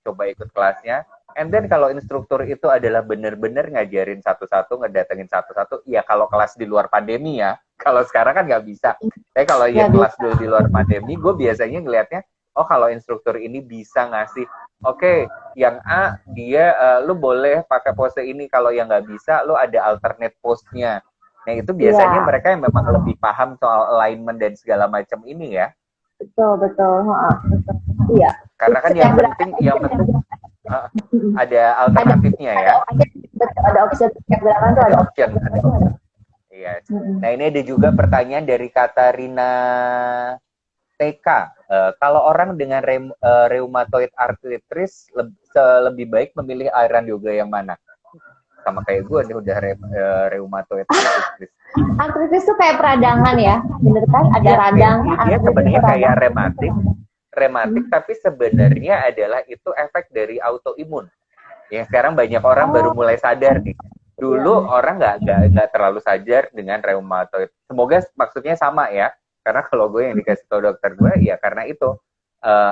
coba ikut kelasnya. And then kalau instruktur itu adalah benar-benar ngajarin satu-satu, ngedatengin satu-satu, ya kalau kelas di luar pandemi ya. Kalau sekarang kan nggak bisa. Tapi kalau ya kelas dulu di luar pandemi, gue biasanya ngelihatnya, oh kalau instruktur ini bisa ngasih, oke, yang A, dia, lu boleh pakai pose ini, kalau yang nggak bisa, lu ada alternate pose-nya. Nah itu biasanya mereka yang memang lebih paham soal alignment dan segala macam ini ya. Betul. Iya. Karena kan yang penting ada alternatifnya ya. Ada opsi setiap gerakan tuh ada opsi. Iya. Nah ini ada juga pertanyaan dari Katarina TK. Kalau orang dengan rheumatoid arthritis lebih baik memilih aliran yoga yang mana? Sama kayak gue nih udah rheumatoid arthritis. Arthritis tuh kayak peradangan ya, bener kan? Ada radang. Dia sebenarnya kayak rematik, tapi sebenarnya adalah itu efek dari autoimun. Yang sekarang banyak orang baru mulai sadar nih. Dulu orang nggak terlalu sadar dengan rheumatoid. Semoga maksudnya sama ya, karena kalau gue yang dikasih tahu dokter gue, ya karena itu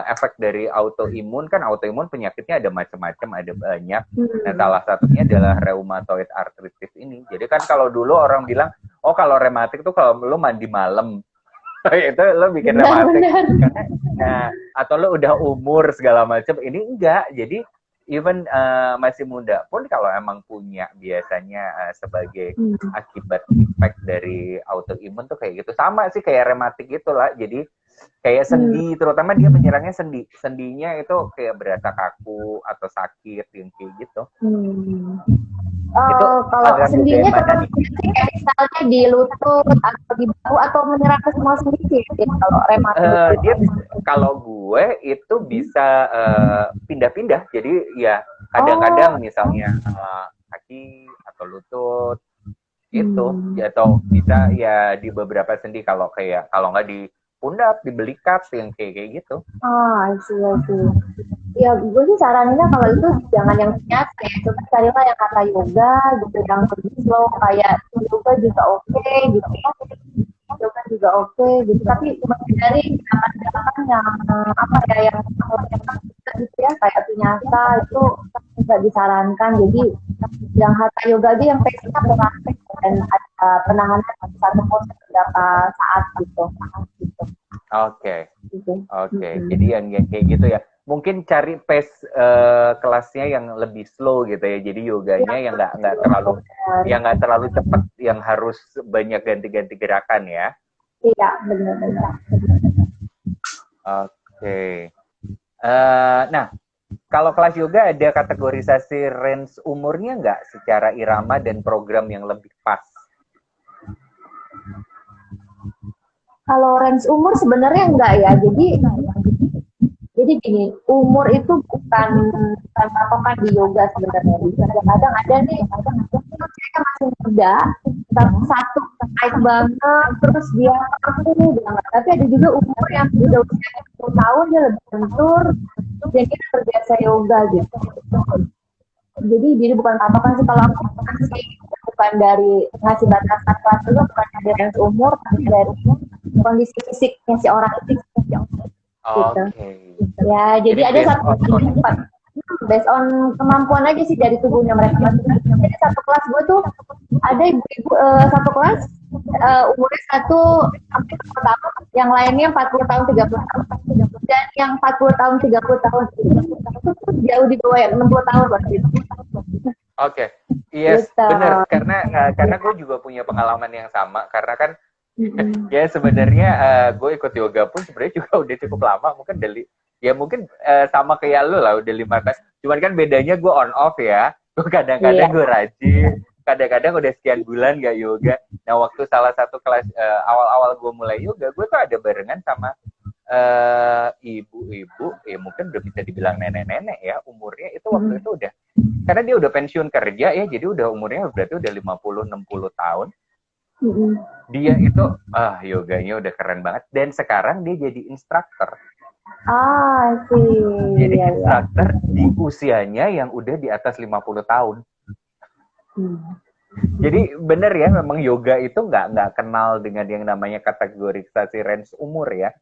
efek dari autoimun. Kan autoimun penyakitnya ada macam-macam, ada banyak. Nah salah satunya adalah rheumatoid arthritis ini. Jadi kan kalau dulu orang bilang, oh kalau rematik tuh kalau lu mandi malam, itu lo bikin rematik. Nah, atau lo udah umur segala macam. Ini enggak. Jadi even masih muda pun kalau emang punya biasanya sebagai akibat efek dari autoimun tuh kayak gitu. Sama sih kayak rematik gitulah. Jadi kayak sendi, terutama dia menyerangnya sendi. Sendinya itu kayak berasa kaku atau sakit yang kayak gitu. Itu kalau sendinya terus kayak misalnya di lutut atau di bahu atau menyerang ke semua sendi sih kalau rematik. Dia kalau gue itu bisa pindah-pindah. Jadi ya kadang-kadang misalnya kaki atau lutut itu atau bisa ya di beberapa sendi, kalau nggak di pundak, di belikat yang kayak gitu. I see. Ya gue sih saraninnya kalau itu jangan yang biasa ya, coba carilah yang kata yoga gitu, yang lebih slow, kayak yoga juga oke gitu ya, yoga juga oke gitu, tapi dari gerakan-gerakan yang yang gitu ya, kayak vinyasa itu nggak disarankan. Jadi yang hatha yoga aja yang teksnya praktek dan ada penahanan satu pose beberapa saat gitu. Oke. Jadi yang kayak gitu ya. Mungkin cari pace kelasnya yang lebih slow gitu ya. Jadi yoganya yang nggak terlalu cepat, yang harus banyak ganti-ganti gerakan ya. Iya, benar. Oke. Nah, kalau kelas yoga ada kategorisasi range umurnya nggak secara irama dan program yang lebih pas? Kalau range umur sebenarnya enggak ya. Jadi gini, umur itu bukan patokan di yoga sebenarnya. Kadang-kadang ada nih, mereka masih muda, tapi satu baik banget, terus dia kaku banget. Tapi ada juga umur yang udah usia 10 tahun dia lebih lentur, dan dia terbiasa yoga gitu. Jadi bukan patokan sih, kalau aku bukan dari ngasih batasan kelas juga, bukan dari range umur, tapi dari kondisi fisiknya si orang itu. Gitu. Oke. Ya, jadi ada satu tempat. based on kemampuan aja sih dari tubuhnya mereka masing-masing. Jadi satu kelas gue tuh ada ibu-ibu satu kelas umurnya satu sampai 40 tahun, yang lainnya 40 tahun 30 tahun, dan yang 40 tahun 30 tahun itu tuh jauh di bawah ya 60 tahun waktu itu. Oke, yes, Gitu. bener. Karena gue juga punya pengalaman yang sama. Karena kan ya sebenarnya gue ikut yoga pun sebenarnya juga udah cukup lama. Mungkin mungkin sama kayak lu lah, udah 5 tahun. Cuman kan bedanya gue on off ya. Gue kadang-kadang gue rajin, kadang-kadang udah sekian bulan gak yoga. Nah waktu salah satu kelas awal-awal gue mulai yoga, gue tuh ada barengan sama ibu-ibu, ya mungkin udah bisa dibilang nenek-nenek ya, umurnya itu waktu itu udah, karena dia udah pensiun kerja ya, jadi udah umurnya berarti udah 50-60 tahun. Dia itu yoganya udah keren banget, dan sekarang dia jadi instruktur. Sih. Jadi instruktur di usianya yang udah di atas 50 tahun. Jadi bener ya, memang yoga itu nggak kenal dengan yang namanya kategorisasi range umur ya.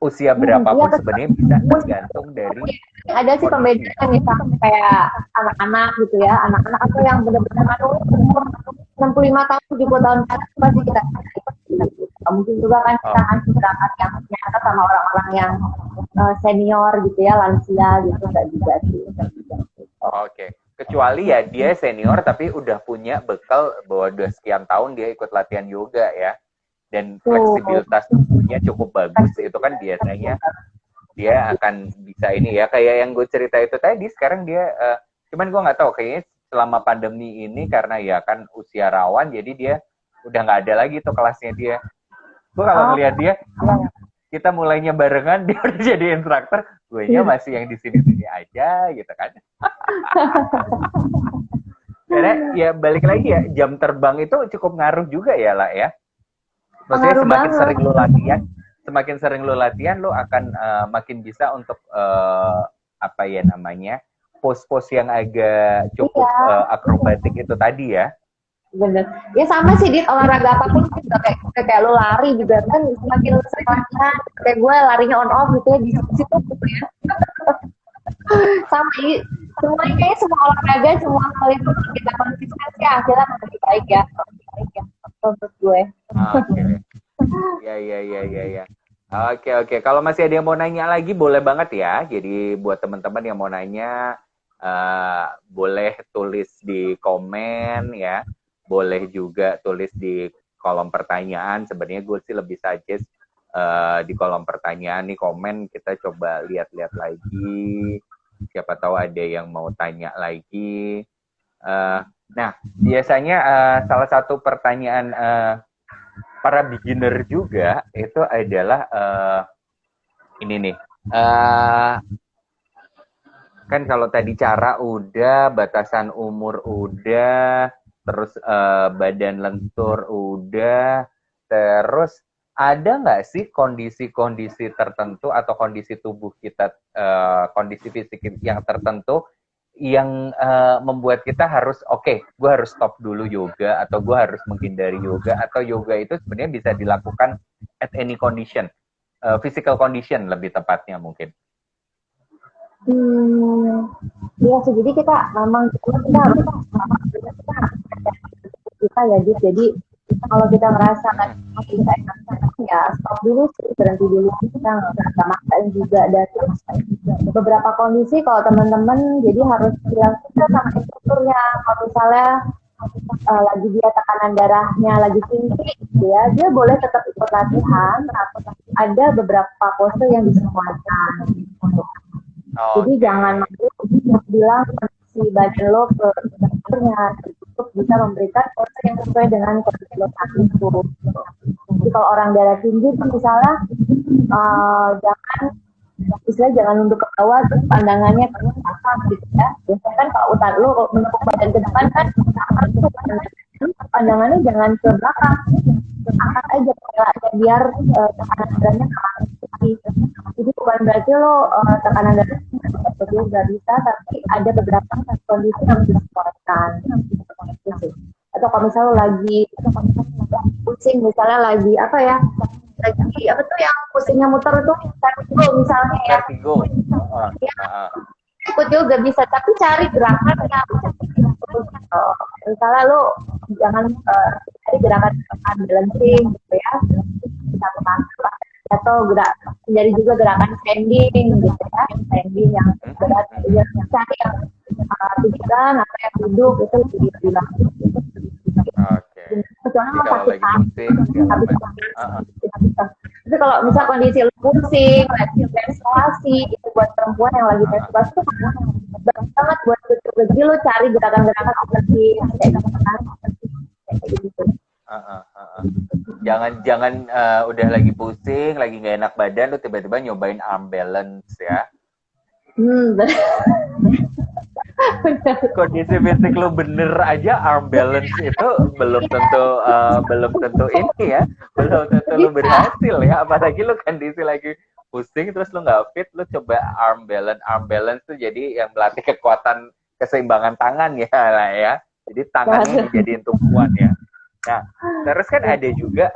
Usia berapapun sebenarnya bisa tergantung dari ada sih pembedaan misalnya kayak anak-anak gitu ya, anak-anak atau yang benar-benar umur 65 tahun 70 tahun pasti kita mungkin juga kan kita berangkat yang ternyata sama orang-orang yang senior gitu ya, lansia gitu, nggak juga sih. Oke. Kecuali ya dia senior tapi udah punya bekal bahwa udah sekian tahun dia ikut latihan yoga ya, dan fleksibilitas tubuhnya cukup bagus, itu kan biasanya dia akan bisa ini ya, kayak yang gue cerita itu tadi. Sekarang dia cuman gue nggak tahu, kayaknya selama pandemi ini karena ya kan usia rawan, jadi dia udah nggak ada lagi tuh kelasnya dia. Gue kalau ngeliat dia, kita mulainya barengan, dia udah jadi instruktur, gue nya masih yang di sini-sini aja gitu kan. Karena ya balik lagi ya, jam terbang itu cukup ngaruh juga ya lah ya. Maksudnya semakin sering lo latihan, lo akan makin bisa untuk apa ya namanya, pose-pose yang agak cukup akrobatik itu tadi ya. Bener. Ya sama sih, Dit, olahraga apapun juga kayak lo lari juga kan, semakin sering latihan, kayak gue larinya on off gitu ya di situ gitu ya. Sama ini, semuanya kayak semua olahraga, semua hal itu kita konsistensi akhirnya lebih baik ya menurut gue. Oke. Ya. Oke. Kalau masih ada yang mau nanya lagi, boleh banget ya. Jadi buat teman-teman yang mau nanya, boleh tulis di komen ya. Boleh juga tulis di kolom pertanyaan. Sebenarnya gue sih lebih suggest di kolom pertanyaan nih, komen, kita coba lihat-lihat lagi. Siapa tahu ada yang mau tanya lagi. Nah, biasanya salah satu pertanyaan para beginner juga itu adalah ini nih. Kan kalau tadi cara udah, batasan umur udah, terus badan lentur udah, terus ada nggak sih kondisi-kondisi tertentu atau kondisi tubuh kita, kondisi fisik yang tertentu yang membuat kita harus gue harus stop dulu yoga, atau gue harus menghindari yoga, atau yoga itu sebenarnya bisa dilakukan at any condition, physical condition lebih tepatnya mungkin. Iya sih, jadi kita memang kita harus kita ya, jadi kalau kita merasa masih bisa enak ya stop dulu sih, berhenti dulu, kita nggak maksain juga. Dan terus beberapa kondisi kalau teman-teman jadi harus bilang kita sama instrukturnya, kalau misalnya lagi dia tekanan darahnya lagi tinggi ya, dia boleh tetap ikut latihan, ada beberapa pose yang disesuaikan gitu. Jadi jangan bilang si badan lo ke dokternya untuk bisa memberikan pose yang sesuai dengan kondisi lo saat itu. Jadi kalau orang darah tinggi misalnya jangan nunduk ke bawah, terus pandangannya ke belakang gitu ya. Biasanya kan kalau utar lo menepuk badan ke depan kan, pandangannya jangan ke belakang, angkat aja biar tekanan darahnya tinggi. Jadi bukan berarti lo tekanan darahnya nggak bisa, tapi ada beberapa kondisi yang disesuaikan. Atau kalau misalnya lo lagi pusing, misalnya lagi apa tuh yang pusingnya muter tuh vertigo misalnya ya. Vertigo. ikut yoga bisa, tapi cari gerakan yang misalnya lo jangan cari gerakan balancing gitu ya, satu kaki atau gerak jadi juga gerakan standing gitu ya, standing yang berat ya, cari yang pikiran atau yang duduk itu lebih bagus. Oke. Kecuali Jadi kalau lagi pusing segala macam. tapi kalau misal kondisi lu pusing, menstruasi itu buat perempuan yang lagi menstruasi itu bagus banget buat jadi lu cari gerakan-gerakan operasi kayak gitu. Jangan udah lagi pusing, lagi nggak enak badan, lu tiba-tiba nyobain arm balance ya. Kondisi fisik lu bener aja, arm balance itu belum tentu ini ya, belum tentu lu berhasil ya. Apalagi lu kondisi lagi pusing terus lu nggak fit, lu coba arm balance tuh jadi yang melatih kekuatan keseimbangan tangan ya lah ya. Jadi tangannya dijadiin tumpuan ya. Nah, terus kan ada juga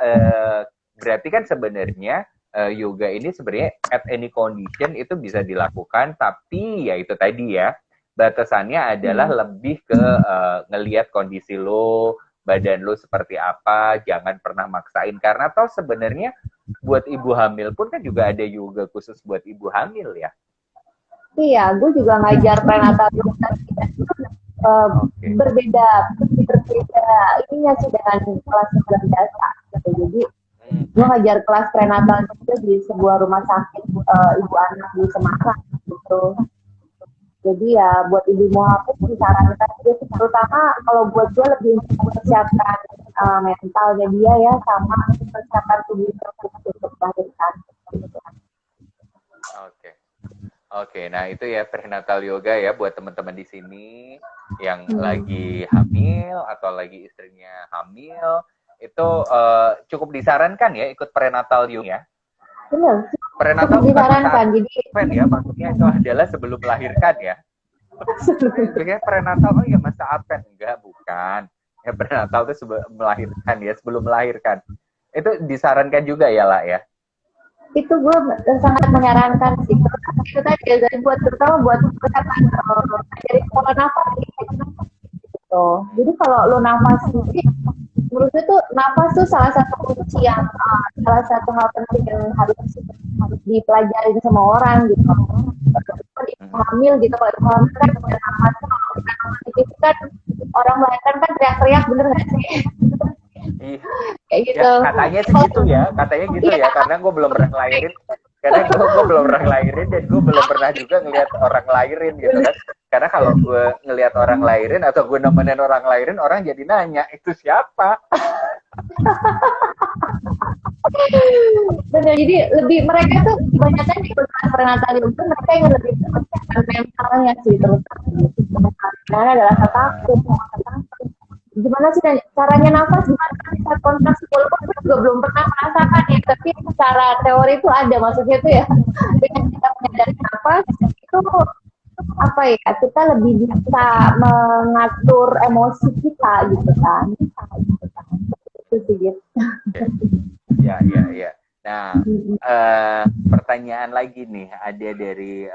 berarti kan sebenarnya yoga ini sebenarnya at any condition itu bisa dilakukan, tapi ya itu tadi ya, batasannya adalah lebih ke ngelihat kondisi lo, badan lo seperti apa, jangan pernah maksain, karena toh sebenarnya buat ibu hamil pun kan juga ada yoga khusus buat ibu hamil ya. Iya, gue juga ngajar prenatal yoga. Berbeda ininya sih dengan kelas biasa gitu. Jadi gue ngajar kelas prenatal juga di sebuah rumah sakit ibu anak di Semarang gitu. Jadi ya buat ibu mau aku disarankan juga, terutama kalau buat gue lebih mempersiapkan mentalnya dia ya, sama persiapan tubuh untuk melahirkan. Oke, nah itu ya prenatal yoga ya buat teman-teman di sini yang lagi hamil atau lagi istrinya hamil, itu cukup disarankan ya ikut prenatal yoga ya. Benar. Prenatal disarankan, jadi ya maksudnya itu adalah sebelum melahirkan ya. Biasanya prenatal ya masa advent, enggak, bukan. Ya prenatal itu melahirkan ya, sebelum melahirkan. Itu disarankan juga ya lah ya. Itu gue sangat menyarankan sih. Itu tadi dari buat terutama buat dari pola nafas gitu. Jadi kalau lo nafas sendiri, menurut gue tuh nafas tuh salah satu kunci yang salah satu hal penting yang harus dipelajari sama orang gitu. Hamil gitu, kalau hamil kan punya nafas, itu kan orang melahirkan kan teriak-teriak, bener nggak sih? Kayak gitu. Ya, katanya sih gitu ya, katanya gitu ya, karena gue belum pernah ngelahirin, karena gue belum pernah ngelahirin dan gue belum pernah juga ngelihat orang ngelahirin gitu kan. Karena kalau gue ngelihat orang ngelahirin atau gue nemenin orang ngelahirin, orang jadi nanya itu siapa. Benar, jadi lebih mereka tuh kebanyakan di prenatal itu mereka yang lebih mempersiapkan mentalnya sih, terutama karena adalah takut. Gimana sih caranya nafas, gimana saat kontraksi, walaupun gue juga belum pernah merasakan ya, tapi secara teori itu ada, maksudnya itu ya dengan kita menyadari nafas itu apa ya, kita lebih bisa mengatur emosi kita gitu kan. Itu sih gitu. Ya. Nah, pertanyaan lagi nih ada dari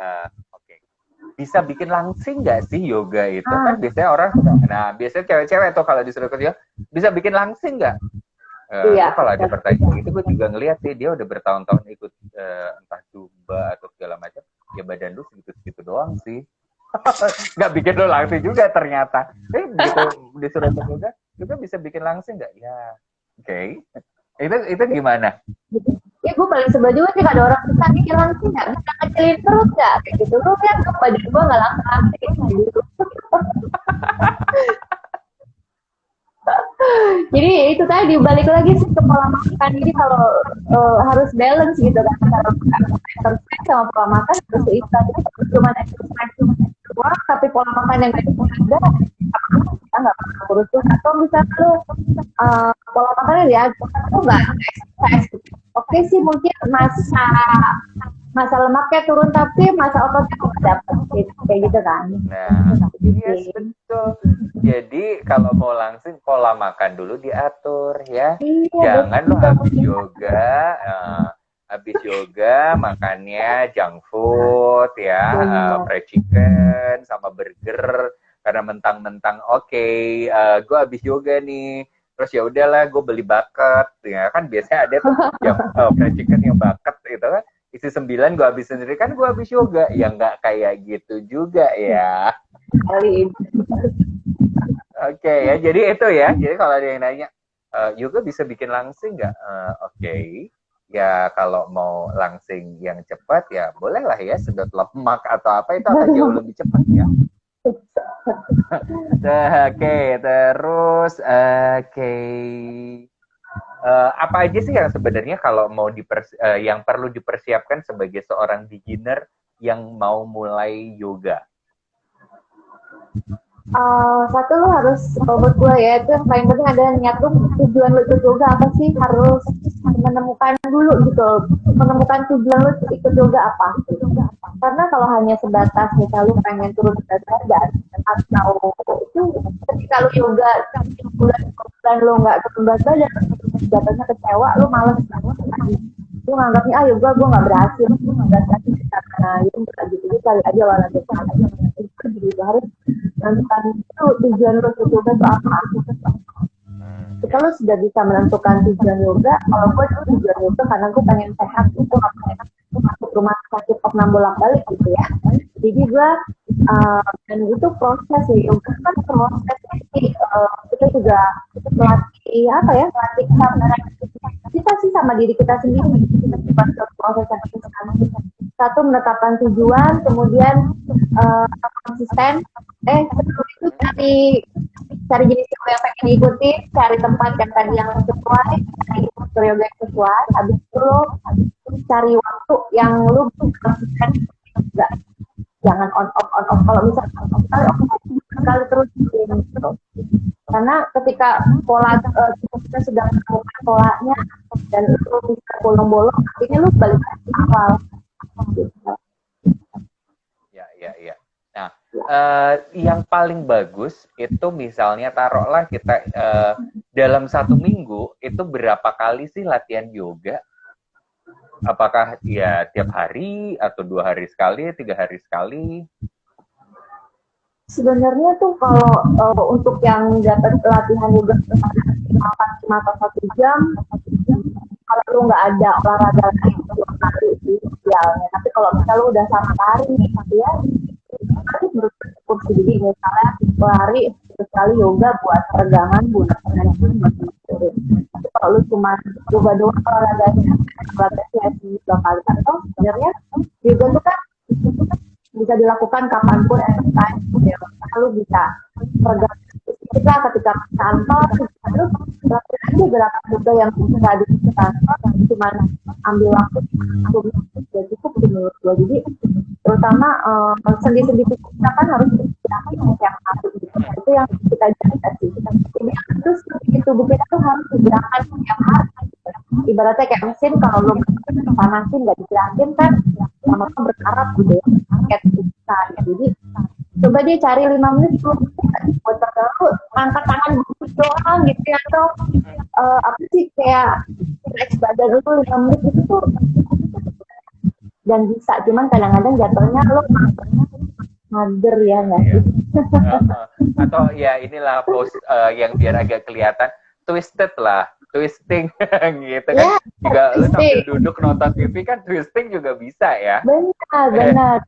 bisa bikin langsing nggak sih yoga itu? Kan biasanya orang, nah biasanya cewek-cewek tuh kalau disuruh kerja, bisa bikin langsing nggak? Iya. Kalau ada pertanyaan itu gue juga ngeliat sih, dia udah bertahun-tahun ikut entah zumba atau segala macam, ya badan lu segitu-segitu doang sih. Nggak bikin lu langsing juga ternyata. Begitu disuruh yoga, juga bisa bikin langsing nggak? Ya, oke. Itu gimana? Ya gue paling sebel juga sih ada orang bisa bikin langsing nggak, bisa kecilin perut nggak kayak gitu. Lu lihat tuh badan gue nggak langsing gitu. Jadi itu tadi balik lagi sih ke pola makan. Jadi kalau harus balance gitu kan, kalau exercise sama pola makan harus seimbang. Jadi cuma exercise doang tapi pola makan yang nggak ada, kita nggak pernah kurus. Atau misalnya lu pola makannya ya lu nggak exercise, oke sih mungkin masa lemaknya turun tapi masa ototnya nggak dapet gitu, kayak gitu kan. Nah, yes, betul. Jadi kalau mau langsing pola makan dulu diatur ya. Iya, jangan lo habis yoga habis yoga makannya junk food ya, Benar. fried chicken sama burger karena mentang-mentang oke, gue habis yoga nih, terus ya udahlah gue beli bucket ya kan, biasanya ada tuh yang fried chicken yang bucket itu kan isi 9 gue habis sendiri, kan gue habis yoga ya, nggak kayak gitu juga ya. Kali ini. Oke ya, jadi itu ya. Jadi kalau ada yang nanya, yoga bisa bikin langsing nggak? Oke. Ya kalau mau langsing yang cepat ya bolehlah ya, sedot lemak atau apa itu akan jauh lebih cepat ya. Oke, terus oke. Apa aja sih yang sebenarnya kalau mau yang perlu dipersiapkan sebagai seorang beginner yang mau mulai yoga? Satu lu harus, menurut gue ya, itu yang paling penting adalah niat lu, tujuan lu ikut yoga apa sih, harus menemukan dulu gitu, menemukan tujuan lu ikut yoga apa. Karena kalau hanya sebatas misalnya lu pengen turun berat badan atau itu, ketika lu yoga bulan lu nggak turun berat badan, jatuhnya kecewa, lu males lagi. Lu nganggapnya yoga gue nggak berhasil karena itu nggak gitu, jadi kali aja olahraga itu gitu, harus menentukan itu tujuan lu ikut yoga itu apa. Ketika lu sudah bisa menentukan tujuan yoga, kalau gue dulu tujuan yoga karena gue pengen sehat, gue nggak pengen masuk rumah sakit 6 bolak-balik gitu ya. Jadi gue dan itu proses ya, yoga kan prosesnya sih, kita juga melatih apa ya, melatih kesadaran kita sih sama diri kita sendiri. Kita proses yang kita, satu menetapkan tujuan, kemudian konsisten, sebelum itu cari jenis yoga yang pengen diikuti, cari tempat yang tadi yang sesuai, cari instruktur yoga yang sesuai, habis itu lo cari waktu yang lu konsisten, enggak, jangan on off. Kalau misalnya on off sekali terus gitu. Karena ketika pola kita sudah menemukan polanya dan itu bisa bolong-bolong, akhirnya lu balik ke awal. Gitu. Ya. Nah, yang paling bagus itu misalnya taruhlah kita dalam 1 minggu itu berapa kali sih latihan yoga? Apakah ya tiap hari atau 2 hari sekali, 3 hari sekali? Sebenarnya tuh kalau untuk yang dapat latihan yoga 5 atau 1 jam, kalau lu nggak ada olahraga lain 2 kali sih idealnya. Tapi kalau misalnya lu udah sama lari gitu ya, itu menurut cukup sih. Jadi misalnya lari sekali yoga buat peregangan, buat peregangan, buat turun. Tapi kalau lu cuma yoga doang olahraganya, olahraganya sih 2 kali. Atau sebenarnya yoga itu kan bisa dilakukan kapanpun, anytime. Ya. Lu bisa peregangan kita ketika kantor, terus lakukan aja gerakan yoga yang bisa di kantor, cuma ambil waktu ya cukup menurut gue. Jadi terutama sendi-sendi kita kan harus digerakkan setiap hari gitu. Itu yang kita jaga sih. Jadi terus tubuh kita tuh harus digerakkan setiap hari. Ibaratnya kayak mesin, kalau lu panasin nggak digerakin kan lama-lama berkarat gitu ya, kayak bisa. Jadi coba dia cari 5 menit 10 menit buat lu angkat tangan doang gitu ya, atau apa sih, kayak stretch badan lu 5 menit itu tuh, dan bisa. Cuman kadang-kadang jatuhnya lu mager ya nggak sih? Atau ya inilah pose yang biar agak kelihatan twisted lah, twisting gitu kan. Juga lu sambil duduk nonton TV kan twisting juga bisa ya. Benar.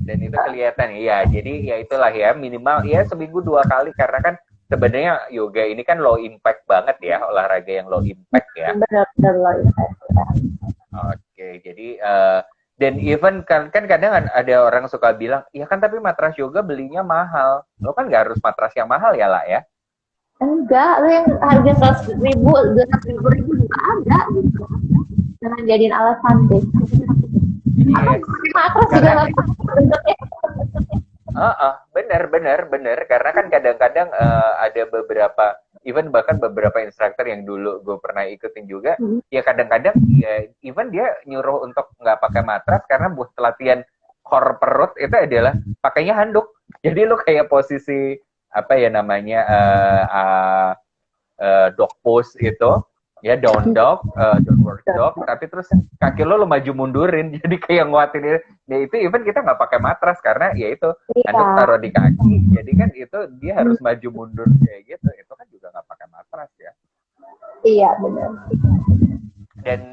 Dan itu kelihatan ya. Jadi ya itulah ya, minimal ya seminggu 2 kali, karena kan sebenarnya yoga ini kan low impact banget ya, olahraga yang low impact ya. Benar low impact. Oke, jadi dan even kan kadang ada orang suka bilang, ya kan tapi matras yoga belinya mahal. Lo kan nggak harus matras yang mahal ya lah ya? Enggak, lo yang harga 100.000, 200.000 juga ada gitu. Jangan jadiin alasan deh. Yes. Matras juga bentuknya. Bener. Karena kan kadang-kadang ada beberapa, even bahkan beberapa instruktur yang dulu gue pernah ikutin juga, ya kadang-kadang ya, even dia nyuruh untuk nggak pakai matras karena buat latihan core perut itu adalah pakainya handuk. Jadi lo kayak posisi apa ya namanya dog pose itu, ya down dog, downward dog, tapi terus kaki lo maju mundurin, jadi kayak nguatin ini. Ya itu even kita nggak pakai matras karena ya itu Iya. handuk taruh di kaki, jadi kan itu dia harus maju mundur kayak gitu. Itu kan juga nggak pakai matras ya. Iya, benar.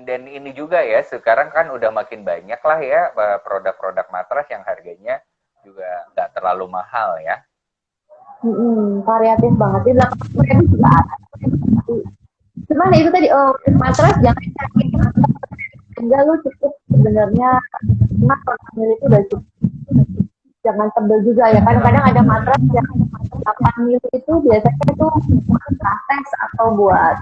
Dan ini juga ya, sekarang kan udah makin banyak lah ya produk-produk matras yang harganya juga nggak terlalu mahal ya. Variatif banget. Di belakang itu juga ada. Cuman itu tadi, matras jangan cari enggak, lu cukup sebenarnya cuma kalau itu udah cukup, jangan tebel juga ya. Kadang-kadang ada matras yang 8 mili itu biasanya itu buat tes atau buat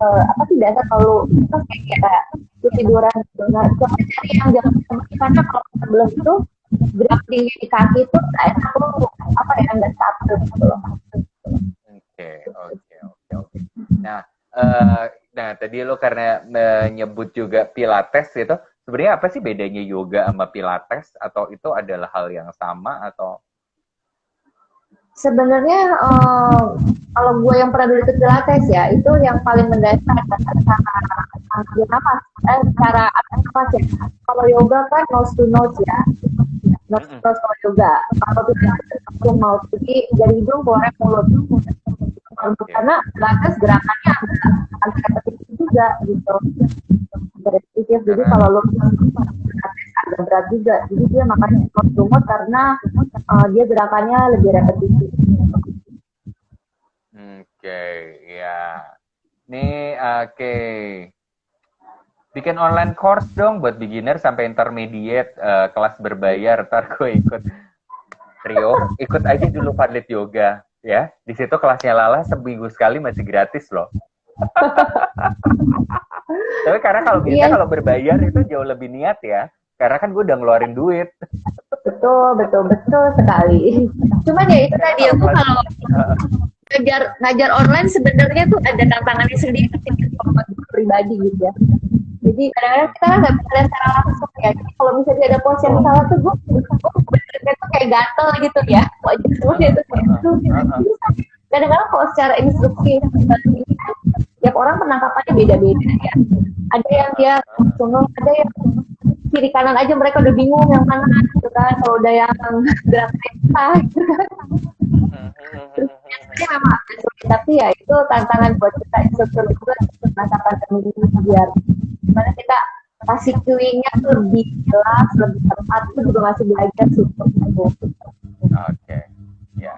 apa sih, biasa kalau itu kayak lu tiduran gitu. Nah, coba cari yang jangan tebel, karena kalau sebelum itu gerak tinggi di kaki itu enak lu apa ya, nggak stabil gitu loh. Oke. Nah, tadi lo karena menyebut juga Pilates itu, sebenarnya apa sih bedanya yoga sama Pilates? Atau itu adalah hal yang sama atau? Sebenarnya kalau gue yang pernah dulu ikut Pilates ya, itu yang paling mendasar adalah cara nafas, cara nafas ya. Kalau yoga kan nose to nose ya, nose to nose kalau yoga. Kalau Pilates itu mouth, jadi dari hidung keluar mulut. Karena Pilates gerakannya agak repetitif juga gitu. Repetitif, jadi kalau lo agak berat juga, jadi dia makanya nose karena dia gerakannya lebih repetitif. Oke, ya. Nih, oke. Bikin online course dong buat beginner sampai intermediate, kelas berbayar. Ntar gue ikut. Trio, ikut aja dulu Fadlit Yoga, ya. Di situ kelasnya Lala seminggu sekali masih gratis loh. Tapi karena kalau bisa kalau berbayar itu jauh lebih niat ya. Karena kan gue udah ngeluarin duit. Betul sekali. Cuman ya itu tadi, aku kalau ngajar online sebenarnya tuh ada tantangannya sendiri pribadi gitu ya. Jadi kadang-kadang kita kan nggak bisa lihat secara langsung ya. Jadi kalau misalnya ada pos yang salah tuh gue tuh kayak gatel gitu ya. Wajib semua dia tuh kadang-kadang kalau secara instruksi tiap orang penangkapannya beda-beda ya. Ada yang dia sungguh, ada yang kiri kanan aja mereka udah bingung yang mana gitu kan. Kalau udah yang gerak gitu kan. Terus memang tapi ya itu tantangan buat kita instruktur juga masa pandemi ini, biar gimana kita kasih cuingnya tuh lebih jelas, lebih tepat, itu juga masih belajar sih. Oke, ya.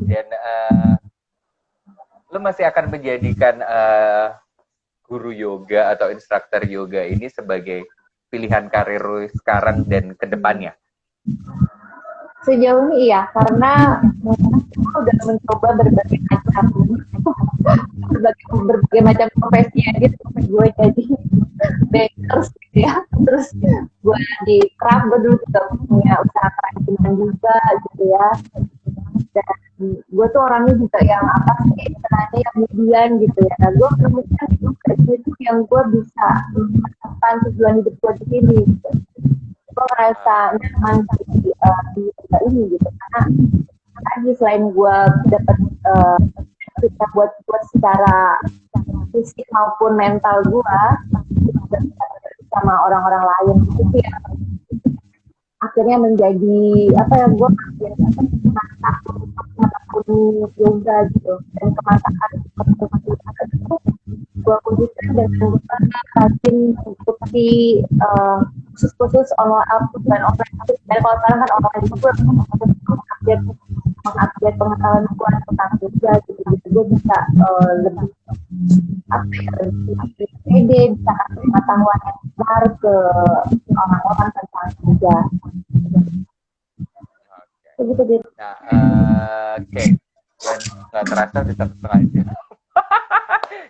Dan lu masih akan menjadikan guru yoga atau instruktur yoga ini sebagai pilihan karir lu sekarang dan kedepannya? Sejauh ini iya, karena kita udah mencoba berbagai macam profesi aja. Gue jadi bakers gitu ya, terus gue di craft, gue dulu juga punya usaha kerajinan juga gitu ya. Dan gue tuh orangnya juga yang apa sih istilahnya, yang median gitu ya. Nah, gue menemukan itu yang gue bisa melakukan tujuan hidup gue di sini gitu. Gue ngerasa nyaman di ini gitu, karena lagi selain gue dapat kita buat secara fisik maupun mental gue sama orang-orang lain gitu sih ya. Akhirnya menjadi apa ya, gue menekuni yoga gitu, dan kematangan itu gue wujudkan dengan gue rajin mengikuti khusus online. Dan kalau sekarang kan online itu gue mengupdate pengetahuan gue tentang yoga gitu. Gue bisa lebih lebih pede, bisa kasih pengetahuan yang baru ke orang-orang tentang yoga. Begitu deh. Nah, oke. Dan nggak terasa di 1,5 jam.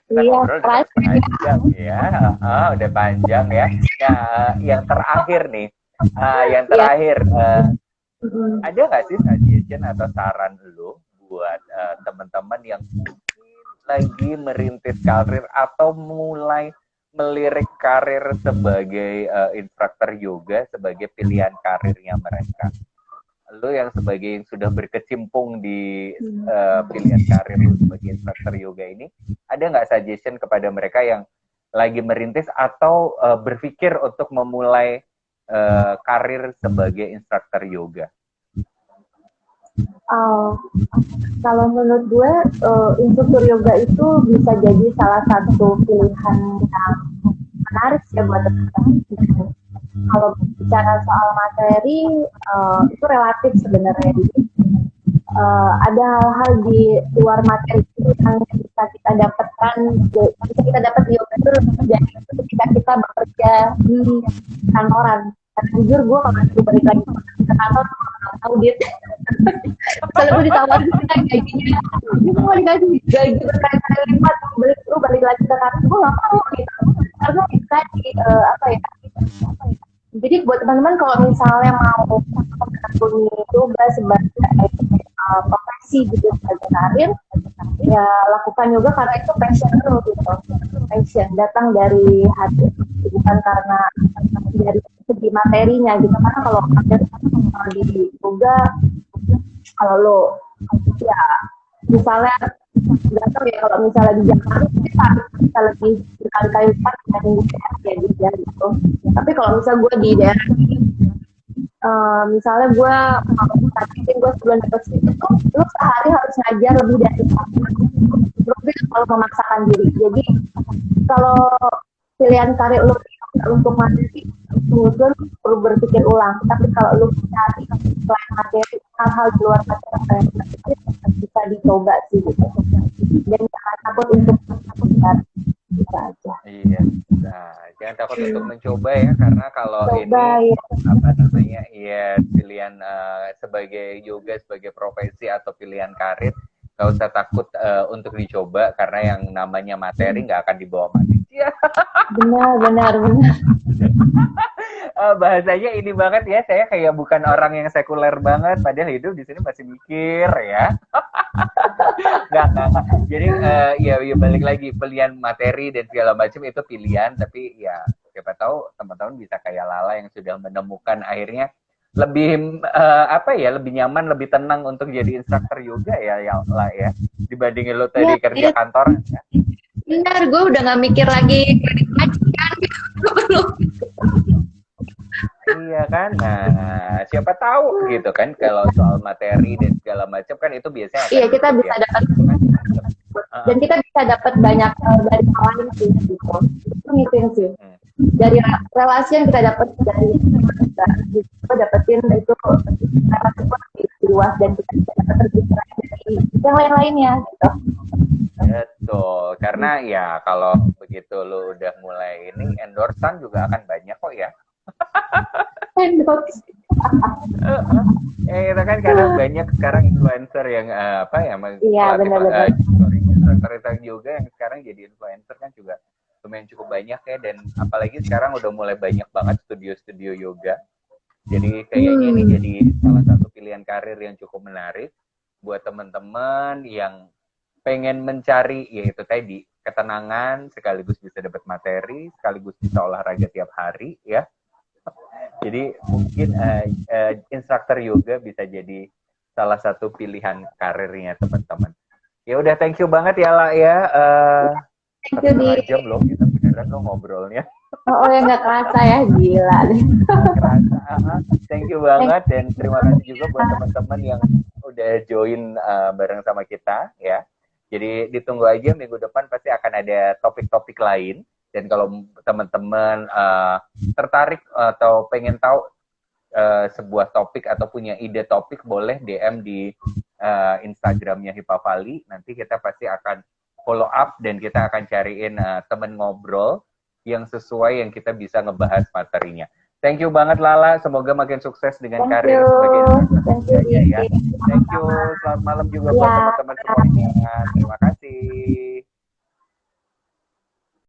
Kita ngobrol udah 1,5 jam ya. Udah panjang ya. Nah, yang terakhir nih. Ada nggak sih suggestion atau saran lo buat teman-teman yang lagi merintis karir atau mulai melirik karir sebagai instruktur yoga sebagai pilihan karirnya mereka? lu yang sebagai yang sudah berkecimpung di pilihan karir lu sebagai instructor yoga ini, ada nggak suggestion kepada mereka yang lagi merintis atau berpikir untuk memulai karir sebagai instructor yoga? Kalau menurut gue, instruktur yoga itu bisa jadi salah satu pilihan yang menarik ya buat teman-teman. Kalau bicara soal materi, itu relatif sebenarnya. Ada hal-hal di luar materi itu yang bisa kita dapatkan, bisa kita dapat di yoga itu lebih dari ketika kita bekerja di kantoran. Karena jujur gue kalau masih balik lagi ke kantor, audit, misalnya gue ditawarin kita gajinya, ini mau dikasih gaji berkali-kali lipat, balik lagi ke kantor, gue nggak mau gitu, karena itu tadi jadi buat teman-teman kalau misalnya mau menekuni yoga sebagai profesi gitu sebagai karir, ya lakukan yoga karena itu passion lo gitu, passion datang dari hati, bukan karena dari segi materinya gitu. Karena kalau di yoga, kalau lo ya misalnya nggak tahu ya, kalau misalnya di Jakarta kita lebih berkali-kali lipat dibanding di daerah ya gitu. Tapi kalau misalnya gue di daerah misalnya gue mau targetin gue sebulan dapat segitu tuh, lu sehari harus ngajar lebih dari satu, lu kalau memaksakan diri. Jadi kalau pilihan karir lu untuk materi, menurut gue perlu berpikir ulang. Tapi kalau lu cari selain materi, hal-hal di luar materi bisa dicoba sih gitu. Dan jangan takut untuk mencoba, bisa aja. Iya, nah jangan takut untuk mencoba ya, karena kalau Coba, ini ya. apa namanya, ya pilihan sebagai yoga sebagai profesi atau pilihan karir, gak usah takut untuk dicoba, karena yang namanya materi nggak akan dibawa manusia. Benar. Bahasanya ini banget ya, saya kayak bukan orang yang sekuler banget, padahal hidup di sini masih mikir ya. Nggak. Jadi ya balik lagi, pilihan materi dan segala macam itu pilihan, tapi ya siapa tahu teman-teman bisa kayak Lala yang sudah menemukan akhirnya lebih lebih nyaman, lebih tenang untuk jadi instruktur yoga ya lah ya, dibandingin lo tadi kerja kantor. Ya. Benar, gue udah nggak mikir lagi majikan gitu. Iya kan, nah siapa tahu gitu kan, kalau soal materi dan segala macam kan itu biasanya. Iya, kita bisa dapat dan kita bisa dapat banyak dari hal lain sih gitu. Itu mungkin sih. Dari relasi yang kita dapat dari kita dapetin itu relasi luas, dan kita bisa dapat inspirasi dari yang lain-lainnya gitu. Betul, karena ya kalau begitu lo udah mulai ini, endorsan juga akan banyak kok ya. Itu kan kadang banyak sekarang influencer yang instruktur yoga yang sekarang jadi influencer kan juga lumayan cukup banyak ya, dan apalagi sekarang udah mulai banyak banget studio-studio yoga. Jadi kayaknya ini jadi salah satu pilihan karir yang cukup menarik buat teman-teman yang pengen mencari yaitu tadi ketenangan, sekaligus bisa dapat materi, sekaligus bisa olahraga tiap hari ya. Jadi mungkin instruktur yoga bisa jadi salah satu pilihan karirnya teman-teman. Ya udah, thank you banget ya La ya. Setengah jam loh kita beneran lo ngobrolnya. Oh ya, nggak kerasa ya, gila. Kerasa. Thank you banget, dan terima kasih juga buat teman-teman yang udah join bareng sama kita ya. Jadi ditunggu aja, minggu depan pasti akan ada topik-topik lain. Dan kalau teman-teman tertarik atau pengen tahu sebuah topik atau punya ide topik, boleh DM di Instagramnya Hipavali. Nanti kita pasti akan follow up dan kita akan cariin teman ngobrol yang sesuai yang kita bisa ngebahas materinya. Thank you banget Lala, semoga makin sukses dengan karir sebagai instruktur ya. Thank you, selamat malam juga buat teman-teman semuanya. Terima kasih.